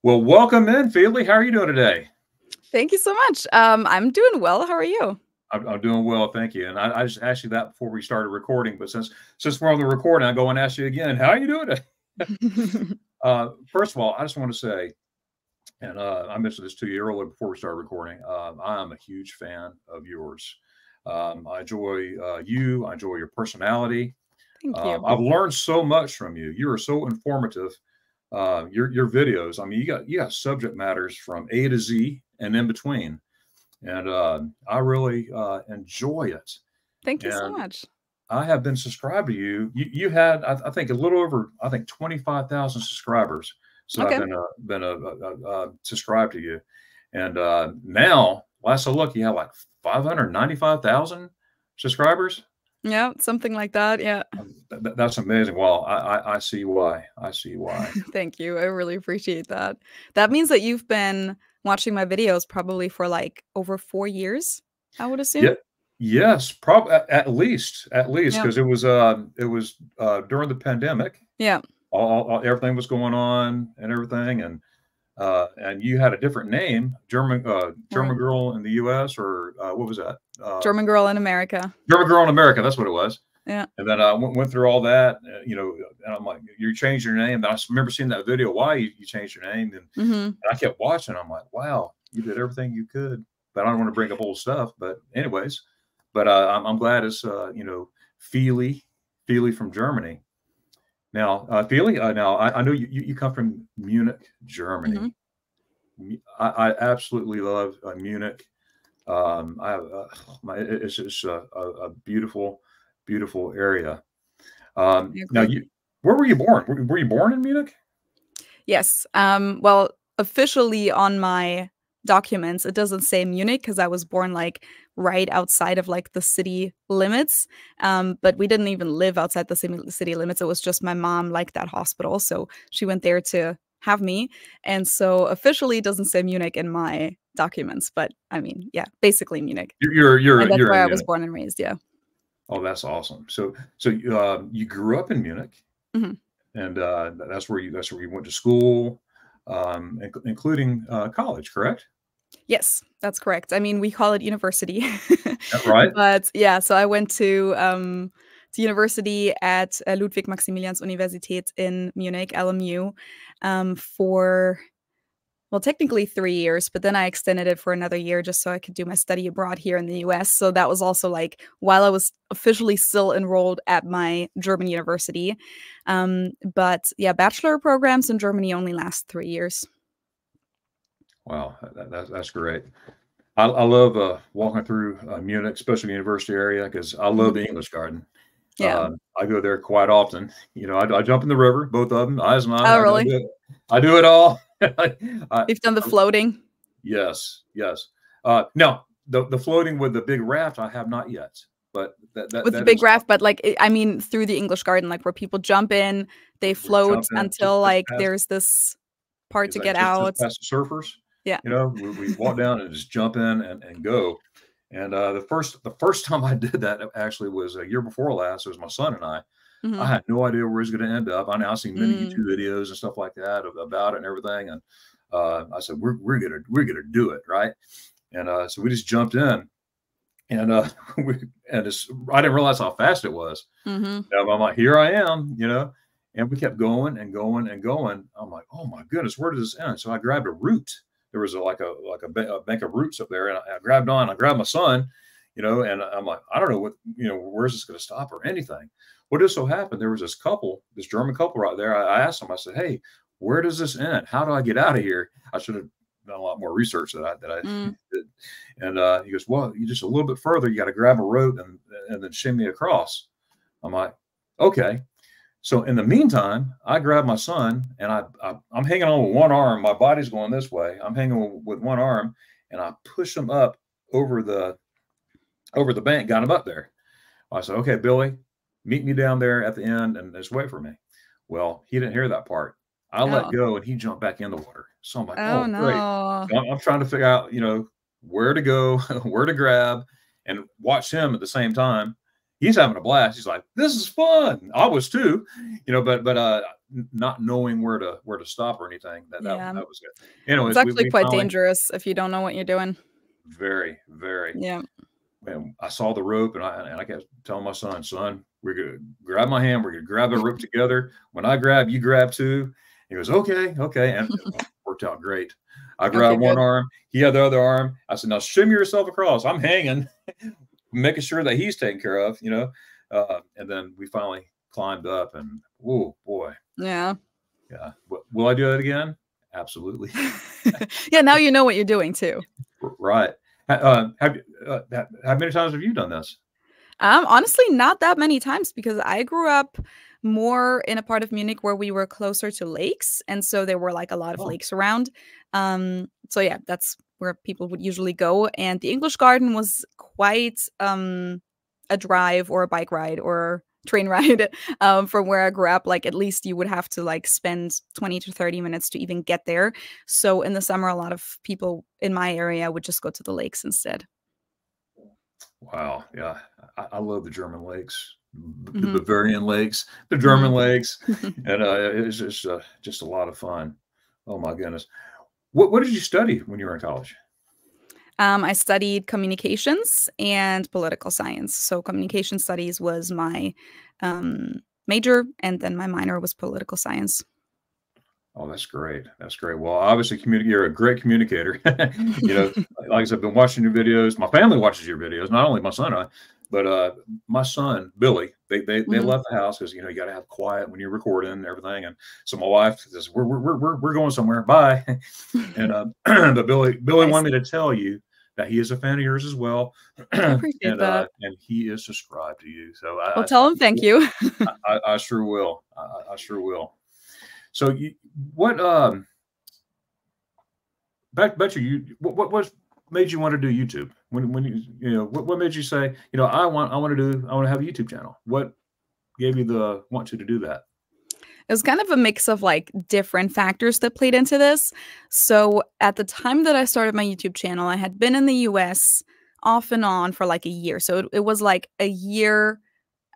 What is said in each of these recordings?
Well, welcome in, Feli. How are you doing today? Thank you so much. I'm doing well. How are you? I'm doing well, thank you. And I just asked you that before we started recording, but since we're on the recording, I'll go and ask you again. How are you doing today? First of all, I just want to say, and I mentioned this to you earlier before we started recording. I am a huge fan of yours. I enjoy you. I enjoy your personality. Thank you. I've learned so much from you. You are so informative. Your videos. I mean, you got subject matters from A to Z and in between, and I really enjoy it. Thank you so And much. I have been subscribed to you. You had, I think, a little over, I think, 25,000 subscribers. So I've Okay. been subscribed to you, and now, last I looked, you have like 595,000 subscribers. Yeah, something like that. Yeah. That's amazing. Well, I see why. I see why. Thank you. I really appreciate that. That means that you've been watching my videos probably for like over 4 years, I would Yeah. assume. Yes, probably at least Yeah. because it was during the pandemic. Yeah. Everything was going on and everything, and you had a different name, German Right. girl in the U.S. or what was that? German girl in America. German girl in America. That's what it was. Yeah. And then I went through all that, and I'm like, you changed your name. And I remember seeing that video, why you changed your name. And I kept watching. I'm like, wow, you did everything you could. But I don't want to bring up old stuff. But anyways, I'm glad it's, Feli from Germany. Now, Feli, now I know you come from Munich, Germany. I absolutely love Munich. I have it's just a beautiful, beautiful area. I Now, agree. where were you born? Were you born in Munich? Yes. Well, officially on my documents, it doesn't say Munich because I was born like right outside of like the city limits. But we didn't even live outside the city limits. It was just my mom liked that hospital, so she went there to have me. And so officially, it doesn't say Munich in my documents. But I mean, yeah, basically Munich, and that's You're in where I was Munich. born and raised. Yeah. Oh, that's awesome. So you grew up in Munich, hmm and that's where you went to school, including college, correct? Yes, that's correct. I mean, we call it university. Right. But yeah, so I went to university at Ludwig-Maximilians-Universität in Munich, LMU, for well, technically 3 years, but then I extended it for another year just so I could do my study abroad here in the US. So that was also like while I was officially still enrolled at my German university. But yeah, bachelor programs in Germany only last 3 years. Wow, that's great. I love walking through Munich, especially the university area, because I love Mhm. the English Garden. Yeah. I go there quite often. I jump in the river, both of them, eyes and Oh, I do really? it. I do it all. I, You've done the floating? yes, yes. Now the floating with the big raft, I have not yet, but With the that big is raft, but, like, I mean, through the English Garden, like, where people jump in, they we're float jumping until, just like, past. there's this part It's to like get just out. past the surfers. Yeah. We walk down and just jump in and go. And the first time I did that actually was a year before last. It was my son and I. I Mhm. had no idea where it was going to end up. I now seen many Mm. YouTube videos and stuff like that about it and everything. And I said, we're gonna do it, right? And so we just jumped in, and I didn't realize how fast it was. Mhm. I'm like, here I am. And we kept going and going and going. I'm like, oh my goodness, where does this end? So I grabbed a root. There was a bank of roots up there, and I grabbed on. I grabbed my son, and I'm like, I don't know where's this going to stop or anything. What just so happened? There was this German couple right there. I asked them. I said, hey, where does this end? How do I get out of here? I should have done a lot more research that I Mm. did. And he goes, well, you just a little bit further. You got to grab a rope and then shimmy across. I'm like, okay. So in the meantime, I grab my son and I'm hanging on with one arm. My body's going this way. I'm hanging with one arm, and I push him up over the bank. Got him up there. I said, okay, Billy, meet me down there at the end and just wait for me. Well, he didn't hear that part. I let Oh. go and he jumped back in the water. So I'm like, Oh, oh, great. no. So I'm trying to figure out, where to go, where to grab, and watch him at the same time. he's having a blast. He's like, this is fun. I was too, you know, but not knowing where to stop or anything. That was good. It's Anyways, actually we quite finally, dangerous if you don't know what you're doing. very, very. Yeah. And I saw the rope, and I kept telling my son, we're gonna grab my hand. We're gonna grab the rope together. When I grab, you grab too. He goes, okay, and it worked out great. I grabbed one arm. He had the other arm. I said, now shimmy yourself across. I'm hanging, making sure that he's taken care of, you know. And then we finally climbed up, and oh boy, yeah. Will I do that again? Absolutely. Yeah, now you know what you're doing too. Right. How many times have you done this? Honestly, not that many times, because I grew up more in a part of Munich where we were closer to lakes, and so there were like a lot of lakes around. So yeah, that's where people would usually go. And the English Garden was quite a drive or a bike ride or train ride from where I grew up. Like, at least you would have to like spend 20 to 30 minutes to even get there. So in the summer, a lot of people in my area would just go to the lakes instead. Wow. Yeah. I love the German lakes, the Bavarian lakes, the German lakes. And it's just a lot of fun. Oh my goodness. What did you study when you were in college? I studied communications and political science. So communication studies was my major, and then my minor was political science. Oh, that's great. That's great. Well, obviously, you're a great communicator. You know, like I said, I've been watching your videos. My family watches your videos, not only my son and I, but my son, Billy, they left the house because, you know, you got to have quiet when you're recording and everything. And so my wife says, we're going somewhere. Bye. And but Billy Nice. wanted me to tell you that he is a fan of yours as well. I appreciate that. And he is subscribed to you. So I'll tell him thank you. I sure will. I sure will. So what back to you, what made you want to do YouTube? When you know, what made you say, you know, I want to have a YouTube channel? What gave you the want to do that? It was kind of a mix of like different factors that played into this. So at the time that I started my YouTube channel, I had been in the US off and on for like a year. So it was like a year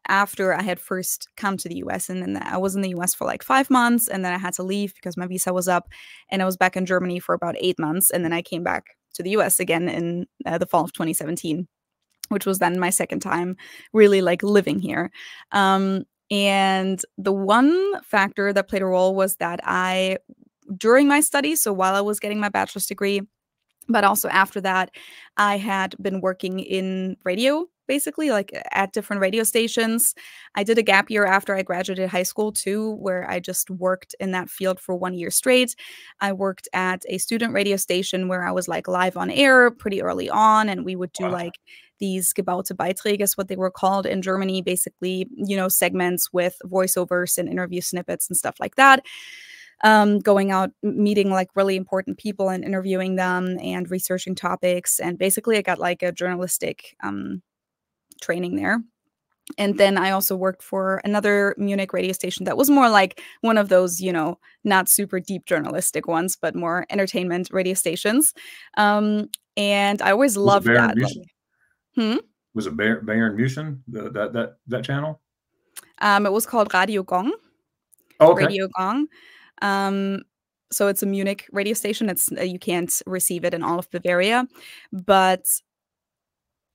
after I had first come to the US. And then I was in the US for like 5 months, and then I had to leave because my visa was up, and I was back in Germany for about 8 months. And then I came back to the US again in the fall of 2017, which was then my second time really like living here. And the one factor that played a role was that during my studies, so while I was getting my bachelor's degree, but also after that, I had been working in radio, basically, like at different radio stations. I did a gap year after I graduated high school too, where I just worked in that field for 1 year straight. I worked at a student radio station where I was like live on air pretty early on, and we would do like these gebaute Beiträge is what they were called in Germany, basically, you know, segments with voiceovers and interview snippets and stuff like that. Going out, meeting like really important people and interviewing them and researching topics. And basically I got like a journalistic training there. And then I also worked for another Munich radio station that was more like one of those, you know, not super deep journalistic ones, but more entertainment radio stations. And I always loved that. Was it Bayern München, that channel? It was called Radio Gong. Oh, okay. Radio Gong. So it's a Munich radio station. It's you can't receive it in all of Bavaria, but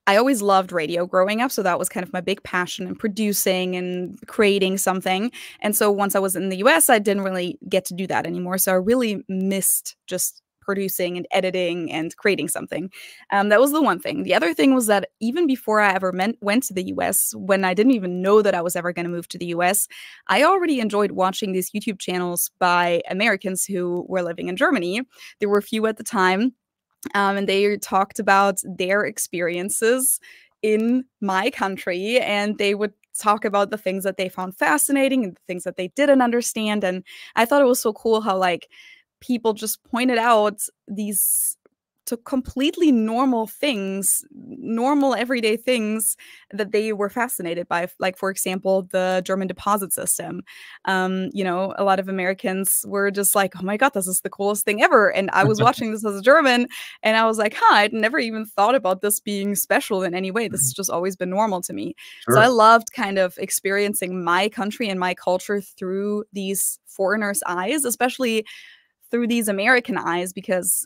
I always loved radio growing up, so that was kind of my big passion in producing and creating something. And so once I was in the US, I didn't really get to do that anymore. So I really missed just producing and editing and creating something. That was the one thing. The other thing was that even before I ever went to the US, when I didn't even know that I was ever going to move to the US, I already enjoyed watching these YouTube channels by Americans who were living in Germany. There were a few at the time. And they talked about their experiences in my country, and they would talk about the things that they found fascinating and the things that they didn't understand. And I thought it was so cool how like people just pointed out these to completely normal things, normal everyday things that they were fascinated by. Like, for example, the German deposit system. You know, a lot of Americans were just like, oh my God, this is the coolest thing ever. And I was watching this as a German and I was like, huh, I'd never even thought about this being special in any way. This has just always been normal to me. So I Sure. loved kind of experiencing my country and my culture through these foreigners' eyes, especially through these American eyes, because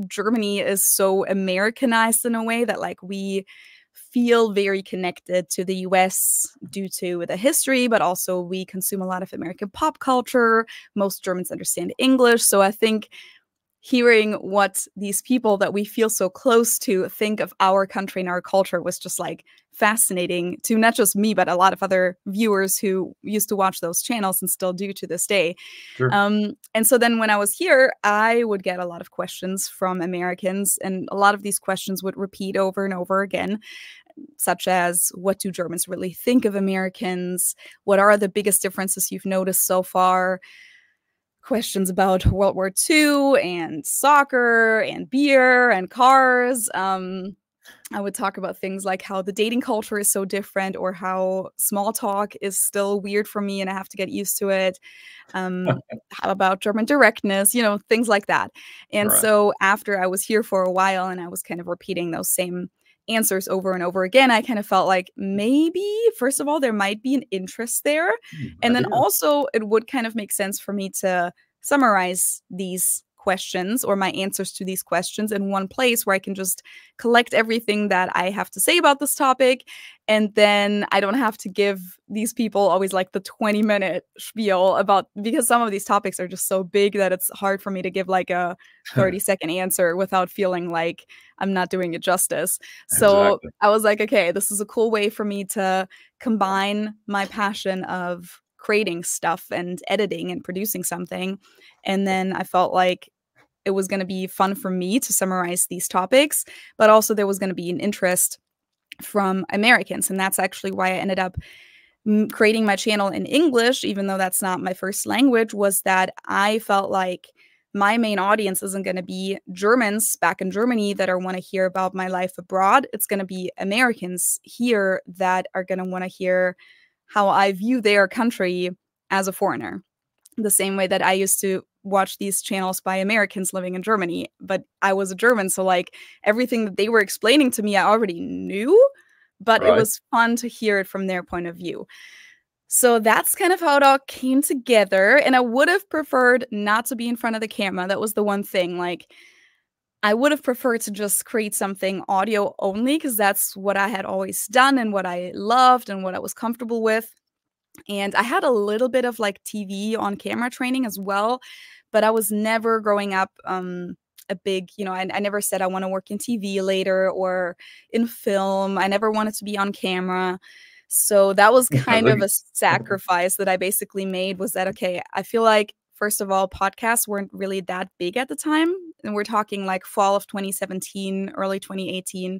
Germany is so Americanized in a way that like we feel very connected to the US due to the history, but also we consume a lot of American pop culture. Most Germans understand English. So I think hearing what these people that we feel so close to think of our country and our culture was just like fascinating to not just me, but a lot of other viewers who used to watch those channels and still do to this day. Sure. And so then when I was here, I would get a lot of questions from Americans, and a lot of these questions would repeat over and over again, such as, what do Germans really think of Americans? What are the biggest differences you've noticed so far? Questions about World War II and soccer and beer and cars. I would talk about things like how the dating culture is so different, or how small talk is still weird for me and I have to get used to it. How about German directness, you know, things like that. And Right. so after I was here for a while and I was kind of repeating those same answers over and over again, I kind of felt like maybe, first of all, there might be an interest there. And then Idea. also it would kind of make sense for me to summarize these questions or my answers to these questions in one place where I can just collect everything that I have to say about this topic. And then I don't have to give these people always like the 20-minute spiel about, because some of these topics are just so big that it's hard for me to give like a 30-second answer without feeling like I'm not doing it justice. So Exactly. I was like, okay, this is a cool way for me to combine my passion of creating stuff and editing and producing something. And then I felt like it was going to be fun for me to summarize these topics, but also there was going to be an interest from Americans. And that's actually why I ended up creating my channel in English, even though that's not my first language, was that I felt like my main audience isn't going to be Germans back in Germany that are want to hear about my life abroad. It's going to be Americans here that are going to want to hear how I view their country as a foreigner. The same way that I used to watch these channels by Americans living in Germany, but I was a German, so like everything that they were explaining to me I already knew, but it Right. was fun to hear it from their point of view. So that's kind of how it all came together, and I would have preferred not to be in front of the camera. That was the one thing. Like, I would have preferred to just create something audio only, because that's what I had always done and what I loved and what I was comfortable with. And I had a little bit of like TV on camera training as well, but I was never growing up a big, you know, I never said I want to work in TV later or in film. I never wanted to be on camera. So that was kind of Look a sacrifice that I basically made, was that, okay, I feel like, first of all, podcasts weren't really that big at the time. And we're talking like fall of 2017, early 2018.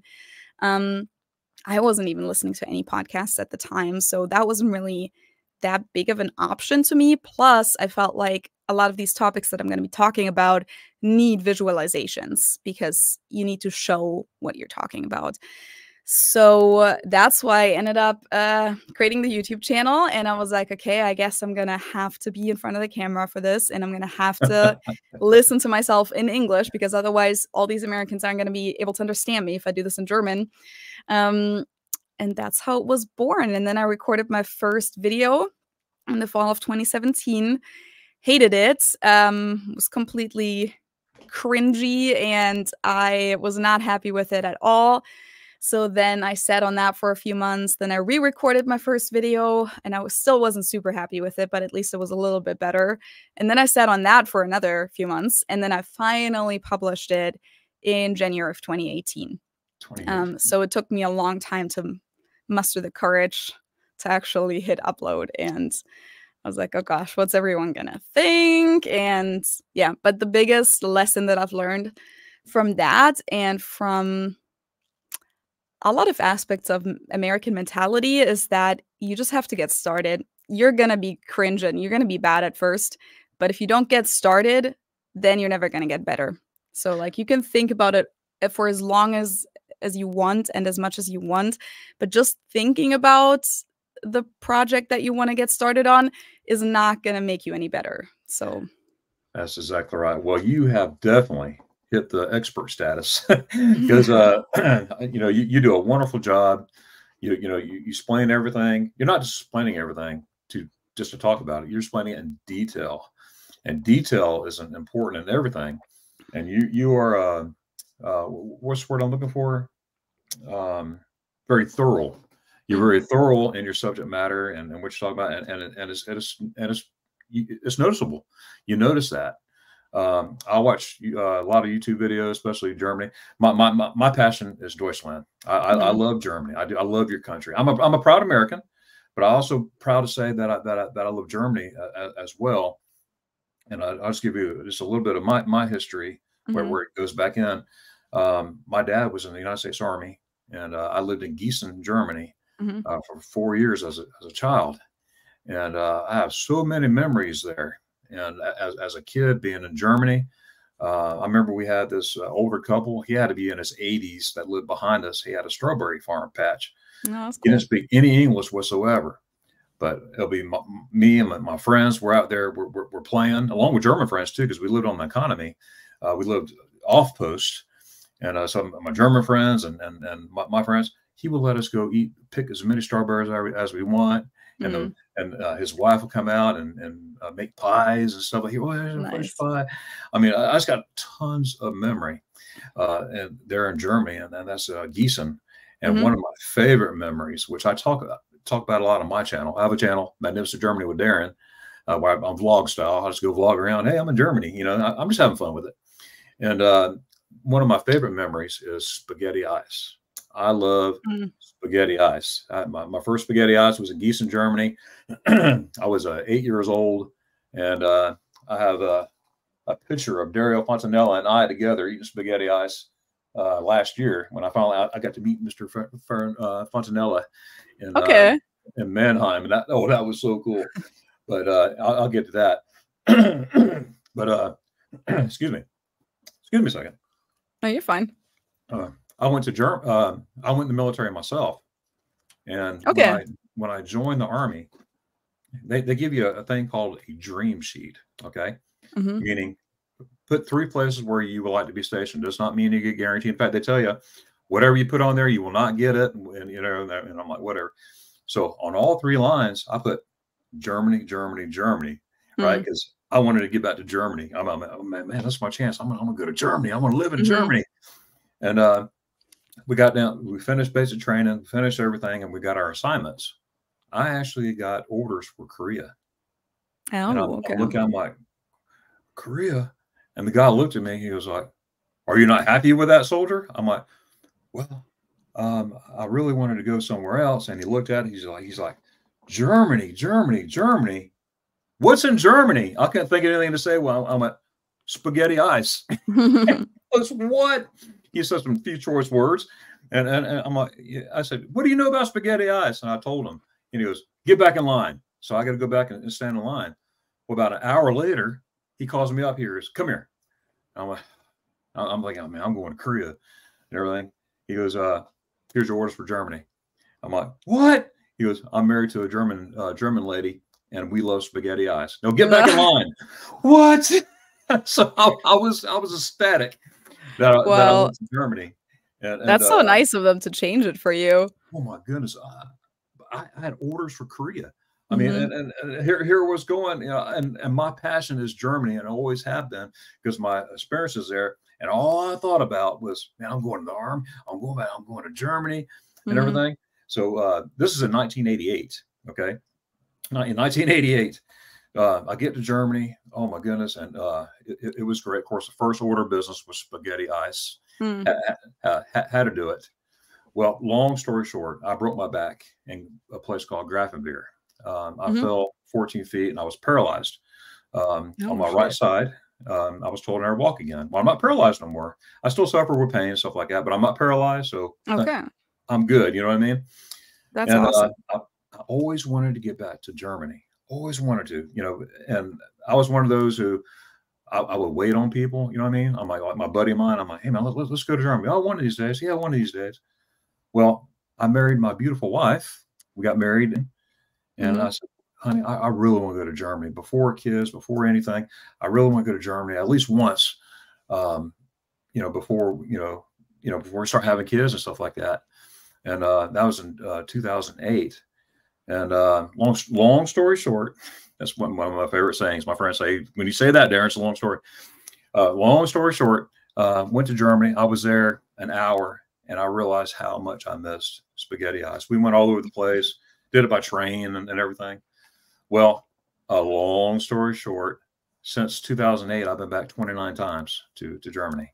I wasn't even listening to any podcasts at the time, so that wasn't really that big of an option to me. Plus, I felt like a lot of these topics that I'm going to be talking about need visualizations, because you need to show what you're talking about. So that's why I ended up creating the YouTube channel, and I was like, okay, I guess I'm gonna have to be in front of the camera for this, and I'm gonna have to listen to myself in English, because otherwise all these Americans aren't gonna be able to understand me if I do this in German. Um, and that's how it was born. And then I recorded my first video in the fall of 2017. Hated it. Was completely cringy, and I was not happy with it at all. So then I sat on that for a few months. Then I re-recorded my first video, and still wasn't super happy with it, but at least it was a little bit better. And then I sat on that for another few months, and then I finally published it in January of 2018. 2018. So it took me a long time to muster the courage to actually hit upload. And I was like, oh gosh, what's everyone gonna think? And yeah, but the biggest lesson that I've learned from that, and from a lot of aspects of American mentality, is that you just have to get started. You're gonna be cringe and you're gonna be bad at first, but if you don't get started, then you're never gonna get better. So like, you can think about it for as long as you want and as much as you want. But just thinking about the project that you want to get started on is not going to make you any better. So that's exactly right. Well, you have definitely hit the expert status because you know, you do a wonderful job. You explain everything. You're not just explaining everything just to talk about it. You're explaining it in detail, and detail is important in everything. And you are what's the word I'm looking for? Very thorough. You're very thorough in your subject matter and what you're talking about, and it's noticeable. You notice that. I watch a lot of YouTube videos, especially Germany. My passion is Deutschland. I love Germany. I do. I love your country. I'm a proud American, but I'm also proud to say that I love Germany as well. And I'll just give you just a little bit of my history where it goes back in. My dad was in the United States Army, and I lived in Gießen, Germany, for 4 years as a child. And I have so many memories there. And as a kid being in Germany, I remember we had this older couple. He had to be in his 80s that lived behind us. He had a strawberry farm patch. Oh, that's cool. He didn't speak any English whatsoever. But it'll be me and my friends were out there. We're playing along with German friends too, because we lived on the economy. We lived off post, and so my German friends and my friends, he would let us go pick as many strawberries as we want, and his wife will come out and make pies and stuff like that. Oh, fresh pie. I mean, I just got tons of memory, and there in Germany, and that's Gießen. And one of my favorite memories, which I talk about a lot on my channel. I have a channel, Magnificent Germany with Darren, where I'm vlog style. I just go vlog around. Hey, I'm in Germany. You know, I'm just having fun with it. And one of my favorite memories is spaghetti ice. I love spaghetti ice. My first spaghetti ice was in Gießen, Germany. I was 8 years old, and I have a picture of Dario Fontanella and I together eating spaghetti ice last year when I got to meet Mr. Fontanella in Mannheim, and that was so cool. But I'll get to that. But excuse me a second. No, you're fine. I went to I went in the military myself, and when I joined the Army, they give you a thing called a dream sheet. Okay, meaning put 3 places where you would like to be stationed. Does not mean you get guaranteed. In fact, they tell you whatever you put on there, you will not get it. And you know, and I'm like, whatever. So on all 3 lines, I put Germany, Germany, Germany, right? Because I wanted to get back to Germany. I'm oh, man, that's my chance. I'm gonna go to Germany. I want to live in Germany. And we got down. We finished basic training, finished everything, and we got our assignments. I actually got orders for Korea. Oh, and I'm like, Korea. And the guy looked at me. He was like, "Are you not happy with that, soldier?" I'm like, "Well, I really wanted to go somewhere else." And he looked at it. He's like, "Germany, Germany, Germany. What's in Germany?" I couldn't think of anything to say. Well, I'm like, spaghetti ice. What? He said some few choice words, and I'm like, I said, "What do you know about spaghetti ice?" And I told him, and he goes, "Get back in line." So I got to go back and stand in line. Well, about an hour later, he calls me up here. He goes, "Come here." I'm like, oh, man, I'm going to Korea and everything. He goes, "Here's your orders for Germany." I'm like, "What?" He goes, "I'm married to a German lady, and we love spaghetti ice. No, get back in line." What? So I was ecstatic that I went to Germany. And that's so nice of them to change it for you. Oh my goodness. I had orders for Korea. I mean, and here was going, you know, and my passion is Germany, and I always have been because my experiences there. And all I thought about was, man, I'm going to the army. I'm going to Germany and everything. So this is in 1988. Okay. In 1988, I get to Germany. Oh my goodness. And it was great. Of course, the first order of business was spaghetti ice. Had to do it. Well, long story short, I broke my back in a place called Grafenwehr. I fell 14 feet and I was paralyzed on my right side. I was told I never walk again. Well, I'm not paralyzed no more. I still suffer with pain and stuff like that, but I'm not paralyzed. So I'm good. You know what I mean? That's awesome. I always wanted to get back to Germany. Always wanted to, you know, and I was one of those who I would wait on people. You know what I mean? I'm like my buddy of mine. I'm like, hey man, let's go to Germany. Oh, one of these days. Yeah, one of these days. Well, I married my beautiful wife. We got married, and I said, honey, I really want to go to Germany before kids, before anything. I really want to go to Germany at least once. Before before we start having kids and stuff like that. And that was in 2008. And long story short, that's one of my favorite sayings. My friends say, when you say that, Darren, it's a long story. Long story short, went to Germany. I was there an hour, and I realized how much I missed spaghetti ice. We went all over the place, did it by train and everything. Well, a long story short, since 2008, I've been back 29 times to Germany.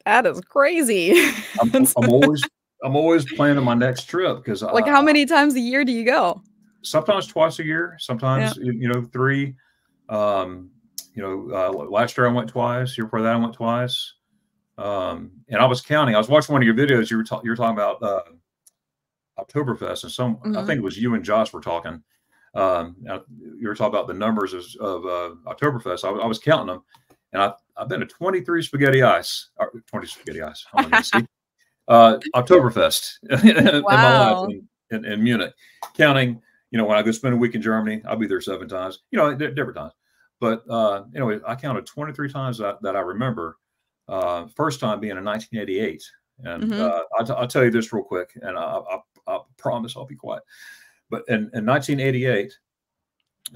That is crazy. I'm always planning my next trip because like how many times a year do you go? Sometimes twice a year, sometimes 3. Last year I went twice. Year before that I went twice. And I was counting. I was watching one of your videos. You were talking about Oktoberfest, and I think it was you and Josh were talking. You were talking about the numbers of Oktoberfest. I was counting them, and I've been to 23 spaghetti ice, 20 spaghetti ice. Oktoberfest in my life in Munich, counting. When I go spend a week in Germany, I'll be there 7 times. Different times. But anyway, I counted 23 times that I remember. First time being in 1988, and I'll tell you this real quick, and I promise I'll be quiet. But in 1988,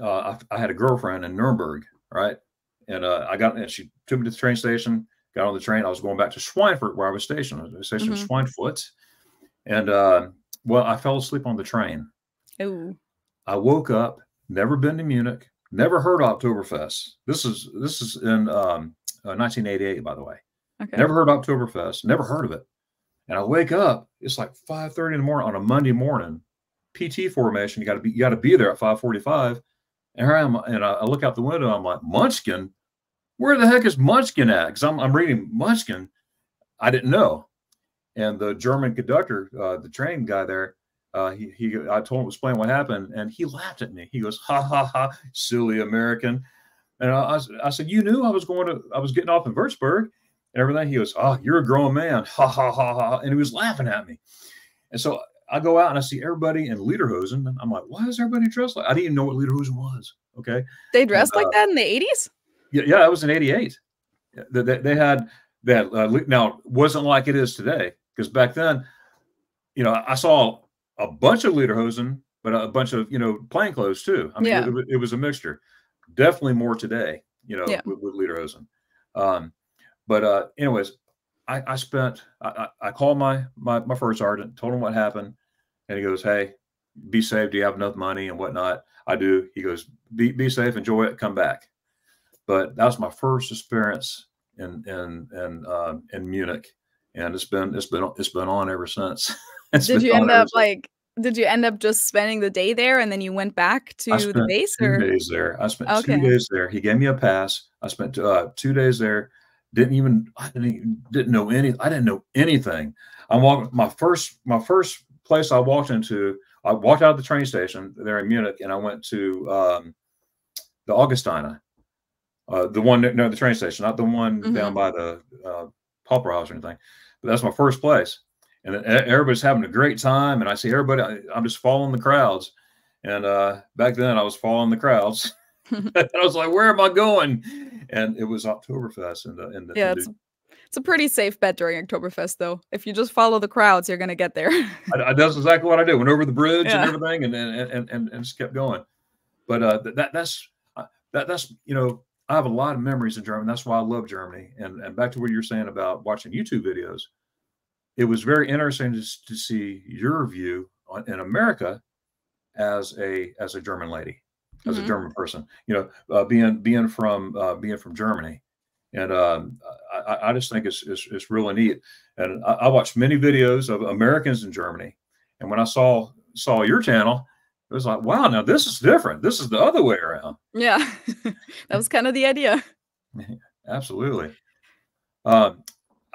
I had a girlfriend in Nuremberg, right? And she took me to the train station. Got on the train. I was going back to Schweinfurt, where I was stationed. I was stationed in Schweinfurt, and I fell asleep on the train. Ooh. I woke up. Never been to Munich. Never heard of Oktoberfest. This is in 1988, by the way. Okay. Never heard of Oktoberfest. Never heard of it. And I wake up. It's like 5:30 in the morning on a Monday morning. PT formation. You got to be there at 5:45. And here I am. And I look out the window. I'm like, Munchkin. Where the heck is Munchkin at? Because I'm reading Munchkin. I didn't know. And the German conductor, the train guy there, I told him to explain what happened, and he laughed at me. He goes, "Ha ha ha, silly American." And I said, "You knew I was getting off in Würzburg and everything." He goes, "Oh, you're a grown man." Ha ha ha ha. And he was laughing at me. And so I go out and I see everybody in lederhosen. And I'm like, why is everybody dressed like? I didn't even know what lederhosen was. Okay. They dressed like that in the 80s? Yeah, that was in 88. They had that. Now, it wasn't like it is today, because back then, I saw a bunch of lederhosen, but a bunch of, plain clothes too. I mean, it was a mixture. Definitely more today, with lederhosen. Anyways, I called my first sergeant, told him what happened, and he goes, "Hey, be safe. Do you have enough money and whatnot?" I do. He goes, "Be safe, enjoy it, come back." But that was my first experience in Munich, and it's been on ever since. Did you end up just spending the day there and then you went back to the base? 2 days there. I spent 2 days there. He gave me a pass. I spent 2 days there. I didn't know anything. I walked my first place I walked into. I walked out of the train station there in Munich, and I went to the Augustiner, the one near the train station, not the one down by the Pauper House or anything. But that's my first place. And everybody's having a great time, and I see everybody. I'm just following the crowds, and back then I was following the crowds. And I was like, "Where am I going?" And it was Oktoberfest, it's a pretty safe bet during Oktoberfest, though. If you just follow the crowds, you're gonna get there. That's exactly what I did. Went over the bridge and everything, and just kept going. But that's I have a lot of memories in Germany. That's why I love Germany. And back to what you're saying about watching YouTube videos. It was very interesting to see your view in America as a German lady, as a German person, being from Germany. And I just think it's really neat. And I watched many videos of Americans in Germany. And when I saw your channel, it was like, wow, now this is different. This is the other way around. Yeah, that was kind of the idea. Absolutely.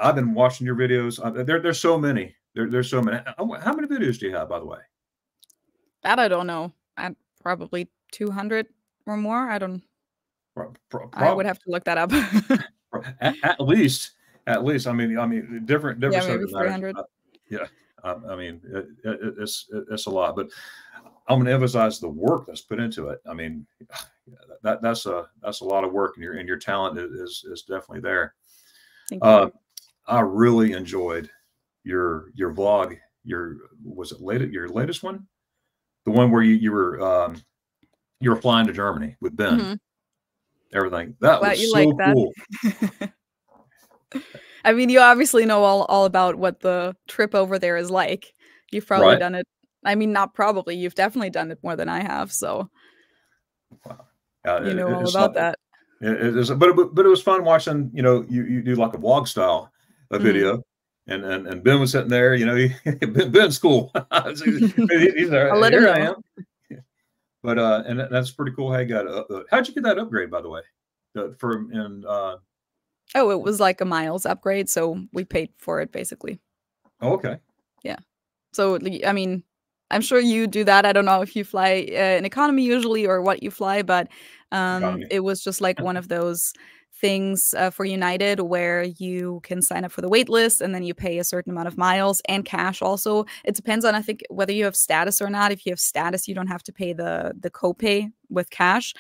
I've been watching your videos. There's so many. There's so many. How many videos do you have, by the way? That I don't know. Probably 200 or more. I don't. I would have to look that up. At least, I mean, different Yeah, maybe subject matters. 300. Yeah, I mean, it's a lot, but I'm going to emphasize the work that's put into it. I mean, that's a lot of work, and your talent is definitely there. Thank you. I really enjoyed your vlog. Was it your latest one? The one where you were flying to Germany with Ben. Mm-hmm. Everything. That Glad was you like so that. cool. I mean, you obviously know all about what the trip over there is like. You've probably Right. done it. I mean, not probably. You've definitely done it more than I have. So you know all It's about not. that. It is, but it was fun watching. You know, you do like a vlog style a video, and Ben was sitting there. You know, Ben's cool. He's there. I'll let him Here I know. am. But and that's pretty cool. How you got how'd you get that upgrade, by the way? Oh, it was like a miles upgrade, so we paid for it basically. Oh, okay. Yeah. So I mean, I'm sure you do that. I don't know if you fly in economy usually or what you fly, but Economy. it was just like one of those things for United where you can sign up for the wait list and then you pay a certain amount of miles and cash also. It depends on, I think, whether you have status or not. If you have status, you don't have to pay the copay with cash.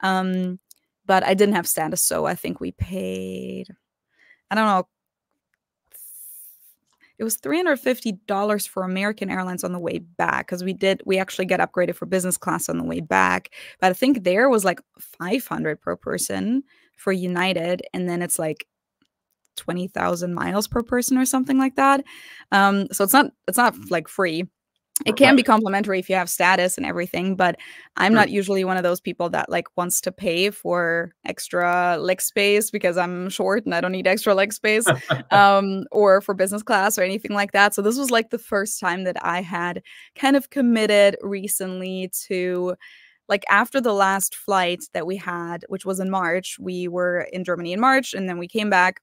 But I didn't have status, so I think we paid, I don't know, it was $350 for American Airlines on the way back because we actually get upgraded for business class on the way back. But I think there was like 500 per person for United, and then it's like 20,000 miles per person or something like that. So it's not like free. It can be complimentary if you have status and everything, but I'm not usually one of those people that like wants to pay for extra leg space because I'm short and I don't need extra leg space, or for business class or anything like that. So this was like the first time that I had kind of committed recently to, like, after the last flight that we had, which was in March. We were in Germany in March and then we came back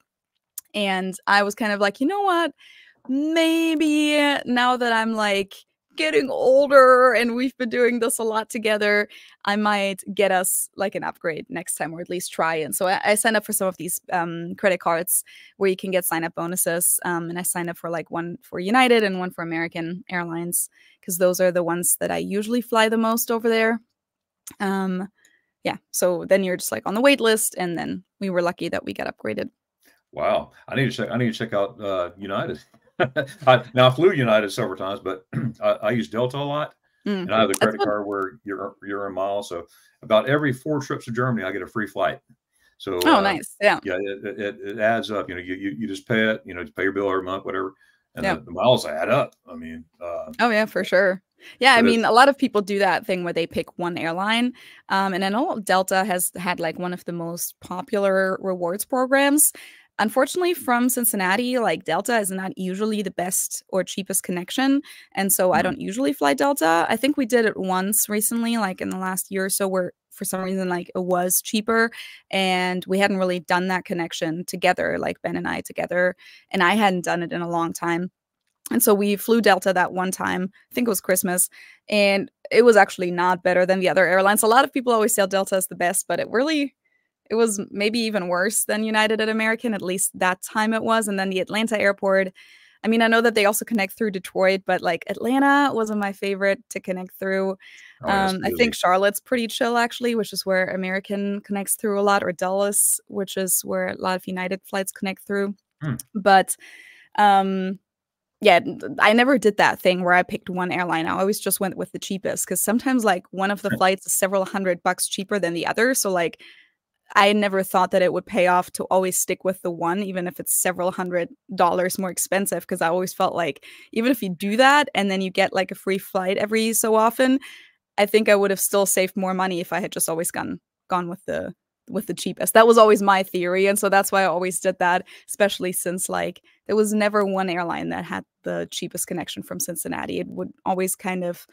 and I was kind of like, you know what? Maybe now that I'm like getting older and we've been doing this a lot together, I might get us like an upgrade next time, or at least try. And so I signed up for some of these credit cards where you can get sign up bonuses. And I signed up for like one for United and one for American Airlines because those are the ones that I usually fly the most over there. Yeah, so then you're just like on the wait list, and then we were lucky that we got upgraded. Wow, I need to check out United. Now I flew United several times, but I use Delta a lot, and I have the credit card where you're in miles. So about every 4 trips to Germany, I get a free flight. So nice, yeah, it adds up. You know, you just pay it. You know, just pay your bill every month, whatever, and yeah. the miles add up. I mean, oh yeah, for sure. Yeah, I mean, a lot of people do that thing where they pick one airline, and I know Delta has had like one of the most popular rewards programs. Unfortunately, from Cincinnati, like Delta is not usually the best or cheapest connection. And so I don't usually fly Delta. I think we did it once recently, like in the last year or so, where for some reason, like it was cheaper. And we hadn't really done that connection together, like Ben and I together. And I hadn't done it in a long time. And so we flew Delta that one time. I think it was Christmas. And it was actually not better than the other airlines. A lot of people always say Delta is the best, but it was maybe even worse than United and American, at least that time it was. And then the Atlanta airport, I mean, I know that they also connect through Detroit, but like Atlanta wasn't my favorite to connect through. I think Charlotte's pretty chill actually, which is where American connects through a lot, or Dulles, which is where a lot of United flights connect through. But yeah, I never did that thing where I picked one airline. I always just went with the cheapest, because sometimes like one of the flights is several $100 cheaper than the other. So like I never thought that it would pay off to always stick with the one, even if it's several $100 more expensive, because I always felt like even if you do that and then you get like a free flight every so often, I think I would have still saved more money if I had just always gone with the cheapest. That was always my theory, and so that's why I always did that, especially since like there was never one airline that had the cheapest connection from Cincinnati. It would always kind of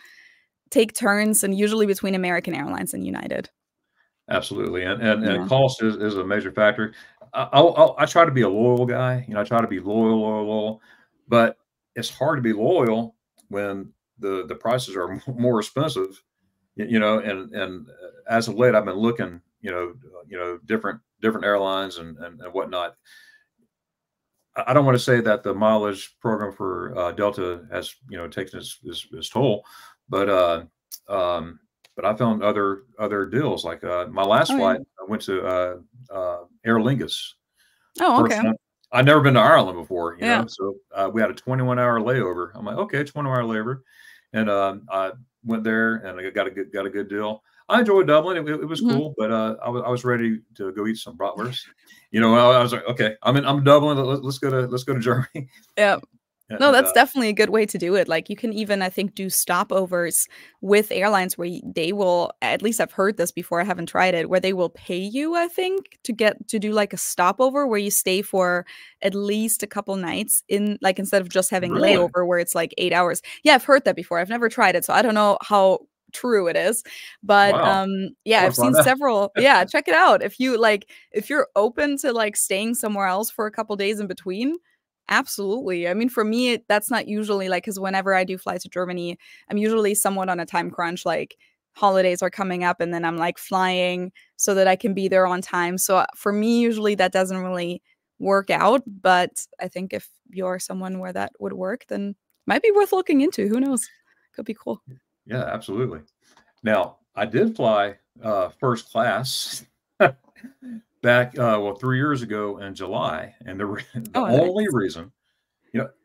take turns, and usually between American Airlines and United. Absolutely, and cost is a major factor. I try to be a loyal guy. You know, I try to be loyal, but it's hard to be loyal when the prices are more expensive. You know, and as of late, I've been looking different airlines and whatnot. I don't want to say that the mileage program for Delta has taken its toll, but I found other deals. Like my last flight, I went to Aer Lingus. Oh, okay. First time. I'd never been to Ireland before, so we had a 21-hour layover. I'm like, okay, 21-hour layover, and I went there and I got a good deal. I enjoyed Dublin. It was cool, but I was ready to go eat some bratwurst. I was like, okay, I'm Dublin. Let's go to Germany. Yeah. No, that's definitely a good way to do it. Like you can even, I think, do stopovers with airlines where they will, at least I've heard this before, I haven't tried it, where they will pay you, I think, to do like a stopover where you stay for at least a couple nights in, like, instead of just having layover where it's like 8 hours. Yeah, I've heard that before. I've never tried it, so I don't know how true it is, but yeah, I've seen several. Yeah, check it out. If you're open to like staying somewhere else for a couple days in between, absolutely. I mean, for me, that's not usually like, because whenever I do fly to Germany, I'm usually somewhat on a time crunch, like holidays are coming up and then I'm like flying so that I can be there on time. So for me, usually that doesn't really work out, but I think if you're someone where that would work, then it might be worth looking into. Who knows? Could be cool. Yeah, absolutely. Now, I did fly first class back 3 years ago in July, and the only reason,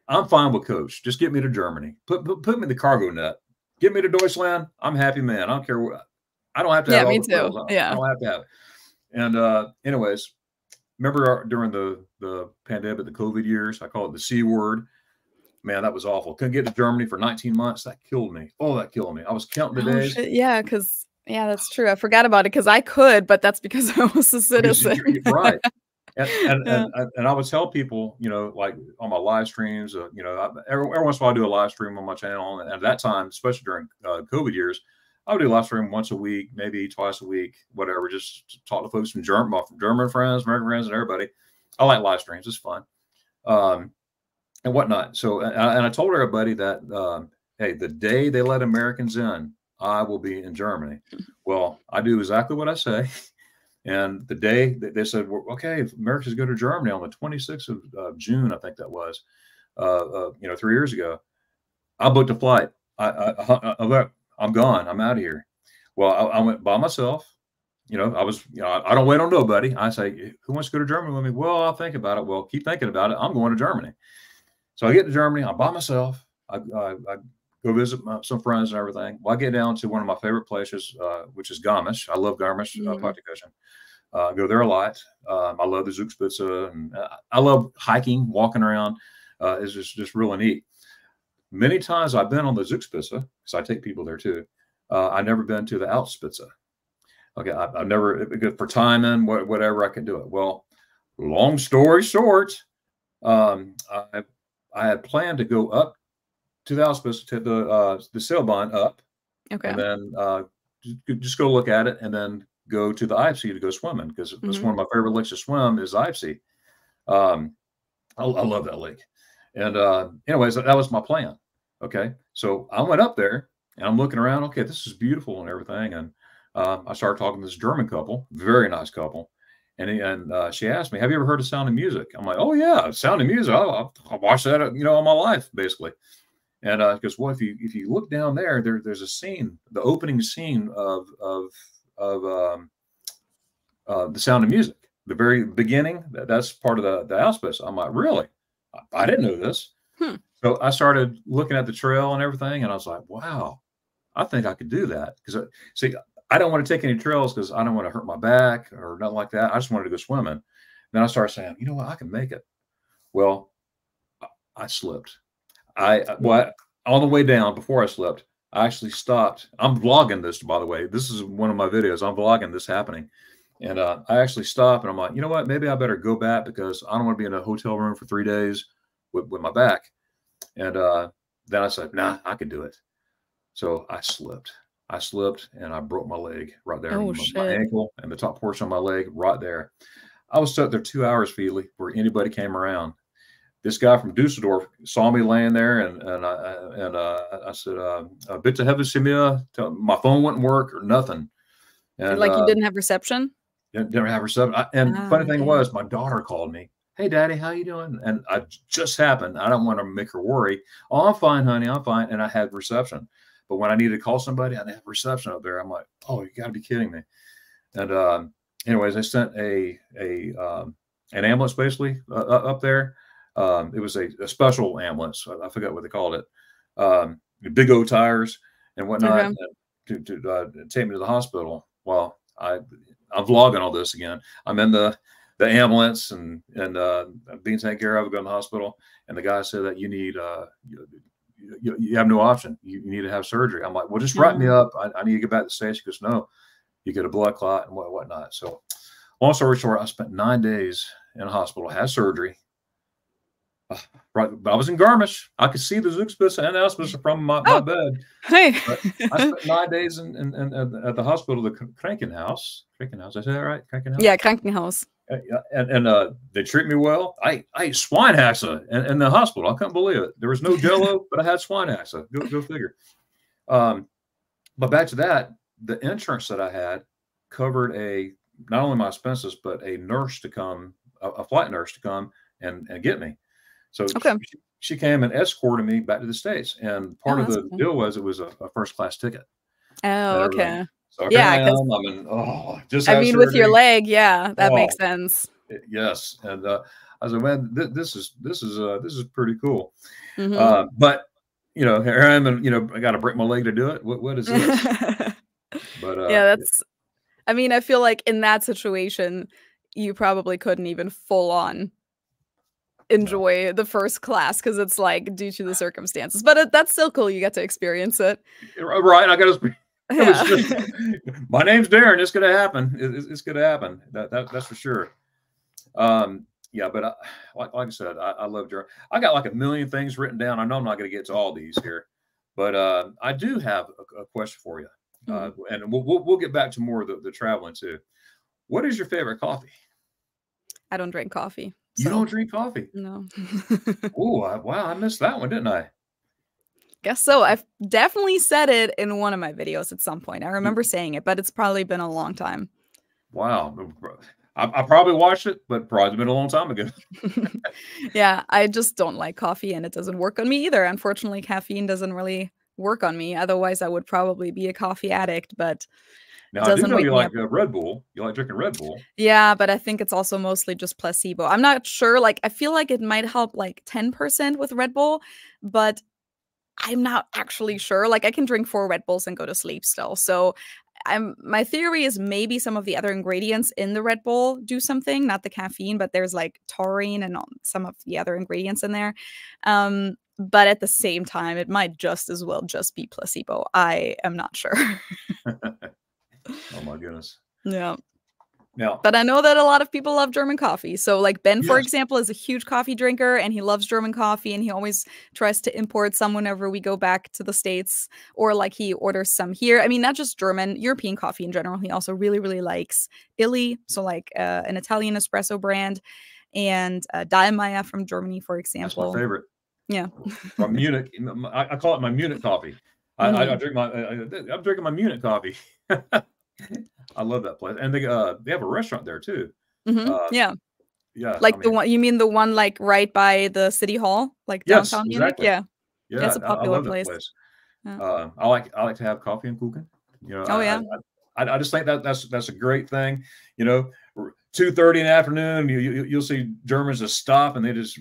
I'm fine with coach. Just get me to Germany. Put me in the cargo net. Get me to Deutschland. I'm happy, man. I don't care what. I don't have to have all the frills. I don't have to have it. And anyways, remember during the pandemic, the COVID years, I call it the C word. Man, that was awful. Couldn't get to Germany for 19 months. That killed me. Oh, that killed me. I was counting the days. Shit. Yeah, because that's true. I forgot about it because I could, but that's because I was a citizen. Right. And I would tell people, like on my live streams, every once in a while I do a live stream on my channel. And at that time, especially during COVID years, I would do a live stream once a week, maybe twice a week, whatever, just to talk to folks from German friends, American friends, and everybody. I like live streams. It's fun. And whatnot. So, and I told everybody that, hey, the day they let Americans in, I will be in Germany. Well, I do exactly what I say. And the day they said, well, okay, if Americans go to Germany on the 26th of June, I think that was, 3 years ago, I booked a flight. I'm gone. I'm out of here. Well, I went by myself. I don't wait on nobody. I say, who wants to go to Germany with me? Well, I'll think about it. Well, keep thinking about it. I'm going to Germany. So I get to Germany. I'm by myself. I go visit some friends and everything. Well, I get down to one of my favorite places, which is Garmisch. I love Garmisch, Partenkirchen. I go there a lot. I love the Zugspitze, and I love hiking, walking around. It's just really neat. Many times I've been on the Zugspitze because I take people there too. I've never been to the Alpspitze. Okay, I've never, for timing, whatever, I can do it. Well, long story short, I had planned to go up to the Alpspitze, to the Seilbahn up, and then just go look at it, and then go to the Eibsee to go swimming, because it's one of my favorite lakes to swim is Eibsee. I love that lake. And anyways, that was my plan. Okay, so I went up there and I'm looking around. Okay, this is beautiful and everything, and I started talking to this German couple, very nice couple. And she asked me, have you ever heard of Sound of Music? I'm like, oh yeah, Sound of Music. I'll watch that, all my life, basically. And because well, if you look down there, there's a scene, the opening scene of the Sound of Music, the very beginning. That's part of the Auschwitz. I'm like, really? I didn't know this. So I started looking at the trail and everything, and I was like, wow, I think I could do that. Because see, I don't want to take any trails because I don't want to hurt my back or nothing like that. I just wanted to go swimming. Then I started saying, you know what, I can make it. Well, I slipped. On the way down, before I slipped, I actually stopped. I'm vlogging this, by the way. This is one of my videos. I'm vlogging this happening. And I actually stopped, and I'm like, you know what, maybe I better go back because I don't want to be in a hotel room for 3 days with my back. And then I said, nah, I can do it. So I slipped, and I broke my leg right there. My ankle and the top portion of my leg right there. I was stuck there 2 hours, Feli, where anybody came around. This guy from Dusseldorf saw me laying there, and I said, bitte helfen Sie mir. My phone wouldn't work or nothing. And like you didn't have reception? didn't have reception. And Ah, funny thing okay. was, my daughter called me. Hey, Daddy, how you doing? And I just happened. I don't want to make her worry. Oh, I'm fine, honey. I'm fine. And I had reception. But when I needed to call somebody, I didn't have reception up there. I'm like, oh, you got to be kidding me. And anyways, I sent an ambulance basically up there. It was a special ambulance. I forgot what they called it. Big old tires and whatnot Okay. to take me to the hospital. Well, I'm vlogging all this again. I'm in the ambulance and being taken care of, going to the hospital. And the guy said that you need you have no option. You need to have surgery. I'm like, well, just write me up. I need to get back to the States. He goes, no, you get a blood clot and whatnot. So long story short, I spent 9 days in a hospital, had surgery. Right, but I was in Garmisch. I could see the Zugspitze and the Auspitze from my bed. Hey. But I spent 9 days at the hospital, the Krankenhaus. Krankenhaus, did I say that right? Krankenhaus? Yeah, Krankenhaus. And they treat me well. I ate Schweinehaxe in the hospital. I couldn't believe it. There was no Jello, but I had Schweinehaxe. Go figure. But back to that, the insurance that I had covered not only my expenses, but a nurse to come, a flight nurse to come and get me. So she came and escorted me back to the States. And part of the deal was it was a first class ticket. Oh, okay. So here I am. I mean, with your leg, yeah, that makes sense. Yes, and I said, man, this is pretty cool. But here I am, and I got to break my leg to do it. What is this? But yeah, I mean, I feel like in that situation, you probably couldn't even full on enjoy the first class because it's like due to the circumstances. But that's still cool. You get to experience it. Right. I got to. My name's Darren. It's gonna happen. It's gonna happen. That's for sure. Yeah, but like I said, I love Germany. I got like a million things written down. I know I'm not going to get to all these here, but I do have a question for you, and we'll get back to more of the traveling too. What is your favorite coffee? I don't drink coffee. You don't drink coffee? No. Oh, wow! I missed that one, didn't I? Guess so. I've definitely said it in one of my videos at some point. I remember saying it, but it's probably been a long time. Wow. I probably watched it, but probably been a long time ago. Yeah, I just don't like coffee and it doesn't work on me either. Unfortunately, caffeine doesn't really work on me. Otherwise, I would probably be a coffee addict, but now, I do know you like Red Bull. You like drinking Red Bull. Yeah, but I think it's also mostly just placebo. I'm not sure. Like, I feel like it might help like 10% with Red Bull, but I'm not actually sure. Like, I can drink 4 Red Bulls and go to sleep still. So my theory is maybe some of the other ingredients in the Red Bull do something, not the caffeine, but there's like taurine and some of the other ingredients in there. But at the same time, it might just as well just be placebo. I am not sure. Oh my goodness. Yeah. Yeah. But I know that a lot of people love German coffee. So like Ben, for example, is a huge coffee drinker and he loves German coffee and he always tries to import some whenever we go back to the States, or like he orders some here. I mean, not just German, European coffee in general. He also really, really likes Illy. So like an Italian espresso brand, and Dahlmeier from Germany, for example. That's my favorite. Yeah. From Munich. I call it my Munich coffee. I'm drinking my Munich coffee. I love that place, and they have a restaurant there too. Yeah, yeah. Like the one, you mean the one like right by the city hall, like downtown Munich? Exactly. Yeah, yeah. It's a popular place. Yeah. I like to have coffee and kuchen. I just think that's a great thing. 2:30 in the afternoon, you'll see Germans just stop and they just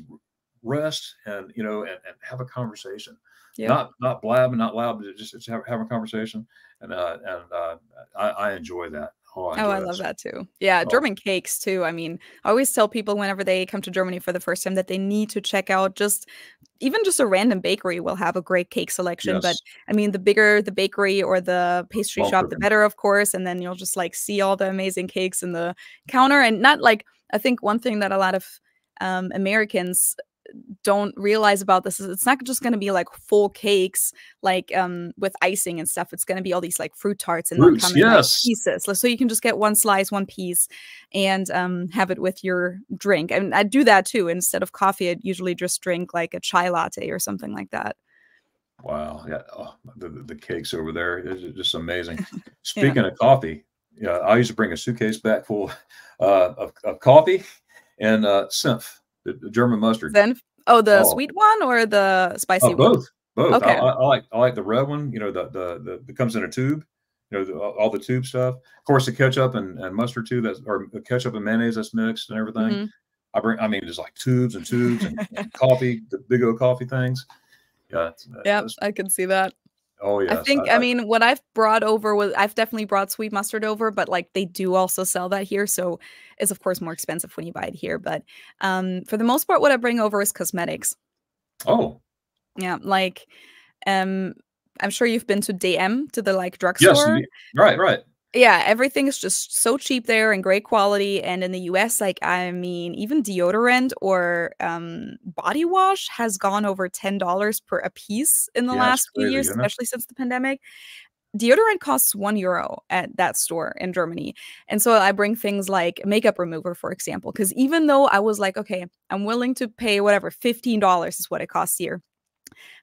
rest and and have a conversation. Not blabbing, not loud, but just have a conversation, and I enjoy that. I love that too. Yeah, German cakes too. I mean, I always tell people whenever they come to Germany for the first time that they need to check out even just a random bakery will have a great cake selection. But I mean, the bigger the bakery or the pastry shop, the better, of course. And then you'll just like see all the amazing cakes in the counter, and not like, I think one thing that a lot of Americans don't realize about this is it's not just going to be like full cakes like with icing and stuff. It's going to be all these like fruit tarts and they'll come in like pieces, so you can just get one slice, one piece, and have it with your drink. And I do that too. Instead of coffee, I'd usually just drink like a chai latte or something like that. Wow. Yeah. The cakes over there is just amazing. Speaking of coffee, Yeah, I used to bring a suitcase back full of coffee and Senf, the German mustard. Then, oh, the Oh, sweet one or the spicy one? both, both. Okay. I like the red one. You know, the that comes in a tube. You know, all the tube stuff. Of course, the ketchup and mustard too. That's or ketchup and mayonnaise that's mixed and everything. Hmm. I bring. I mean, there's like tubes and tubes and coffee, the big old coffee things. Yeah. Yep, I can see that. Oh I yes. think, I mean, what I've brought over was I've definitely brought sweet mustard over, but like they do also sell that here, so it's of course more expensive when you buy it here. But for the most part, what I bring over is cosmetics. Oh Yeah, like um, I'm sure you've been to DM to the like yes. drugstore. Right. Right. Yeah, everything is just so cheap there and great quality. And in the US, like, I mean, even deodorant or body wash has gone over $10 per a piece in the Yeah, it's last few crazy, years, isn't it? especially since the pandemic. Deodorant costs €1 at that store in Germany. And so I bring things like makeup remover, for example, because even though I was like, okay, I'm willing to pay whatever, $15 is what it costs here.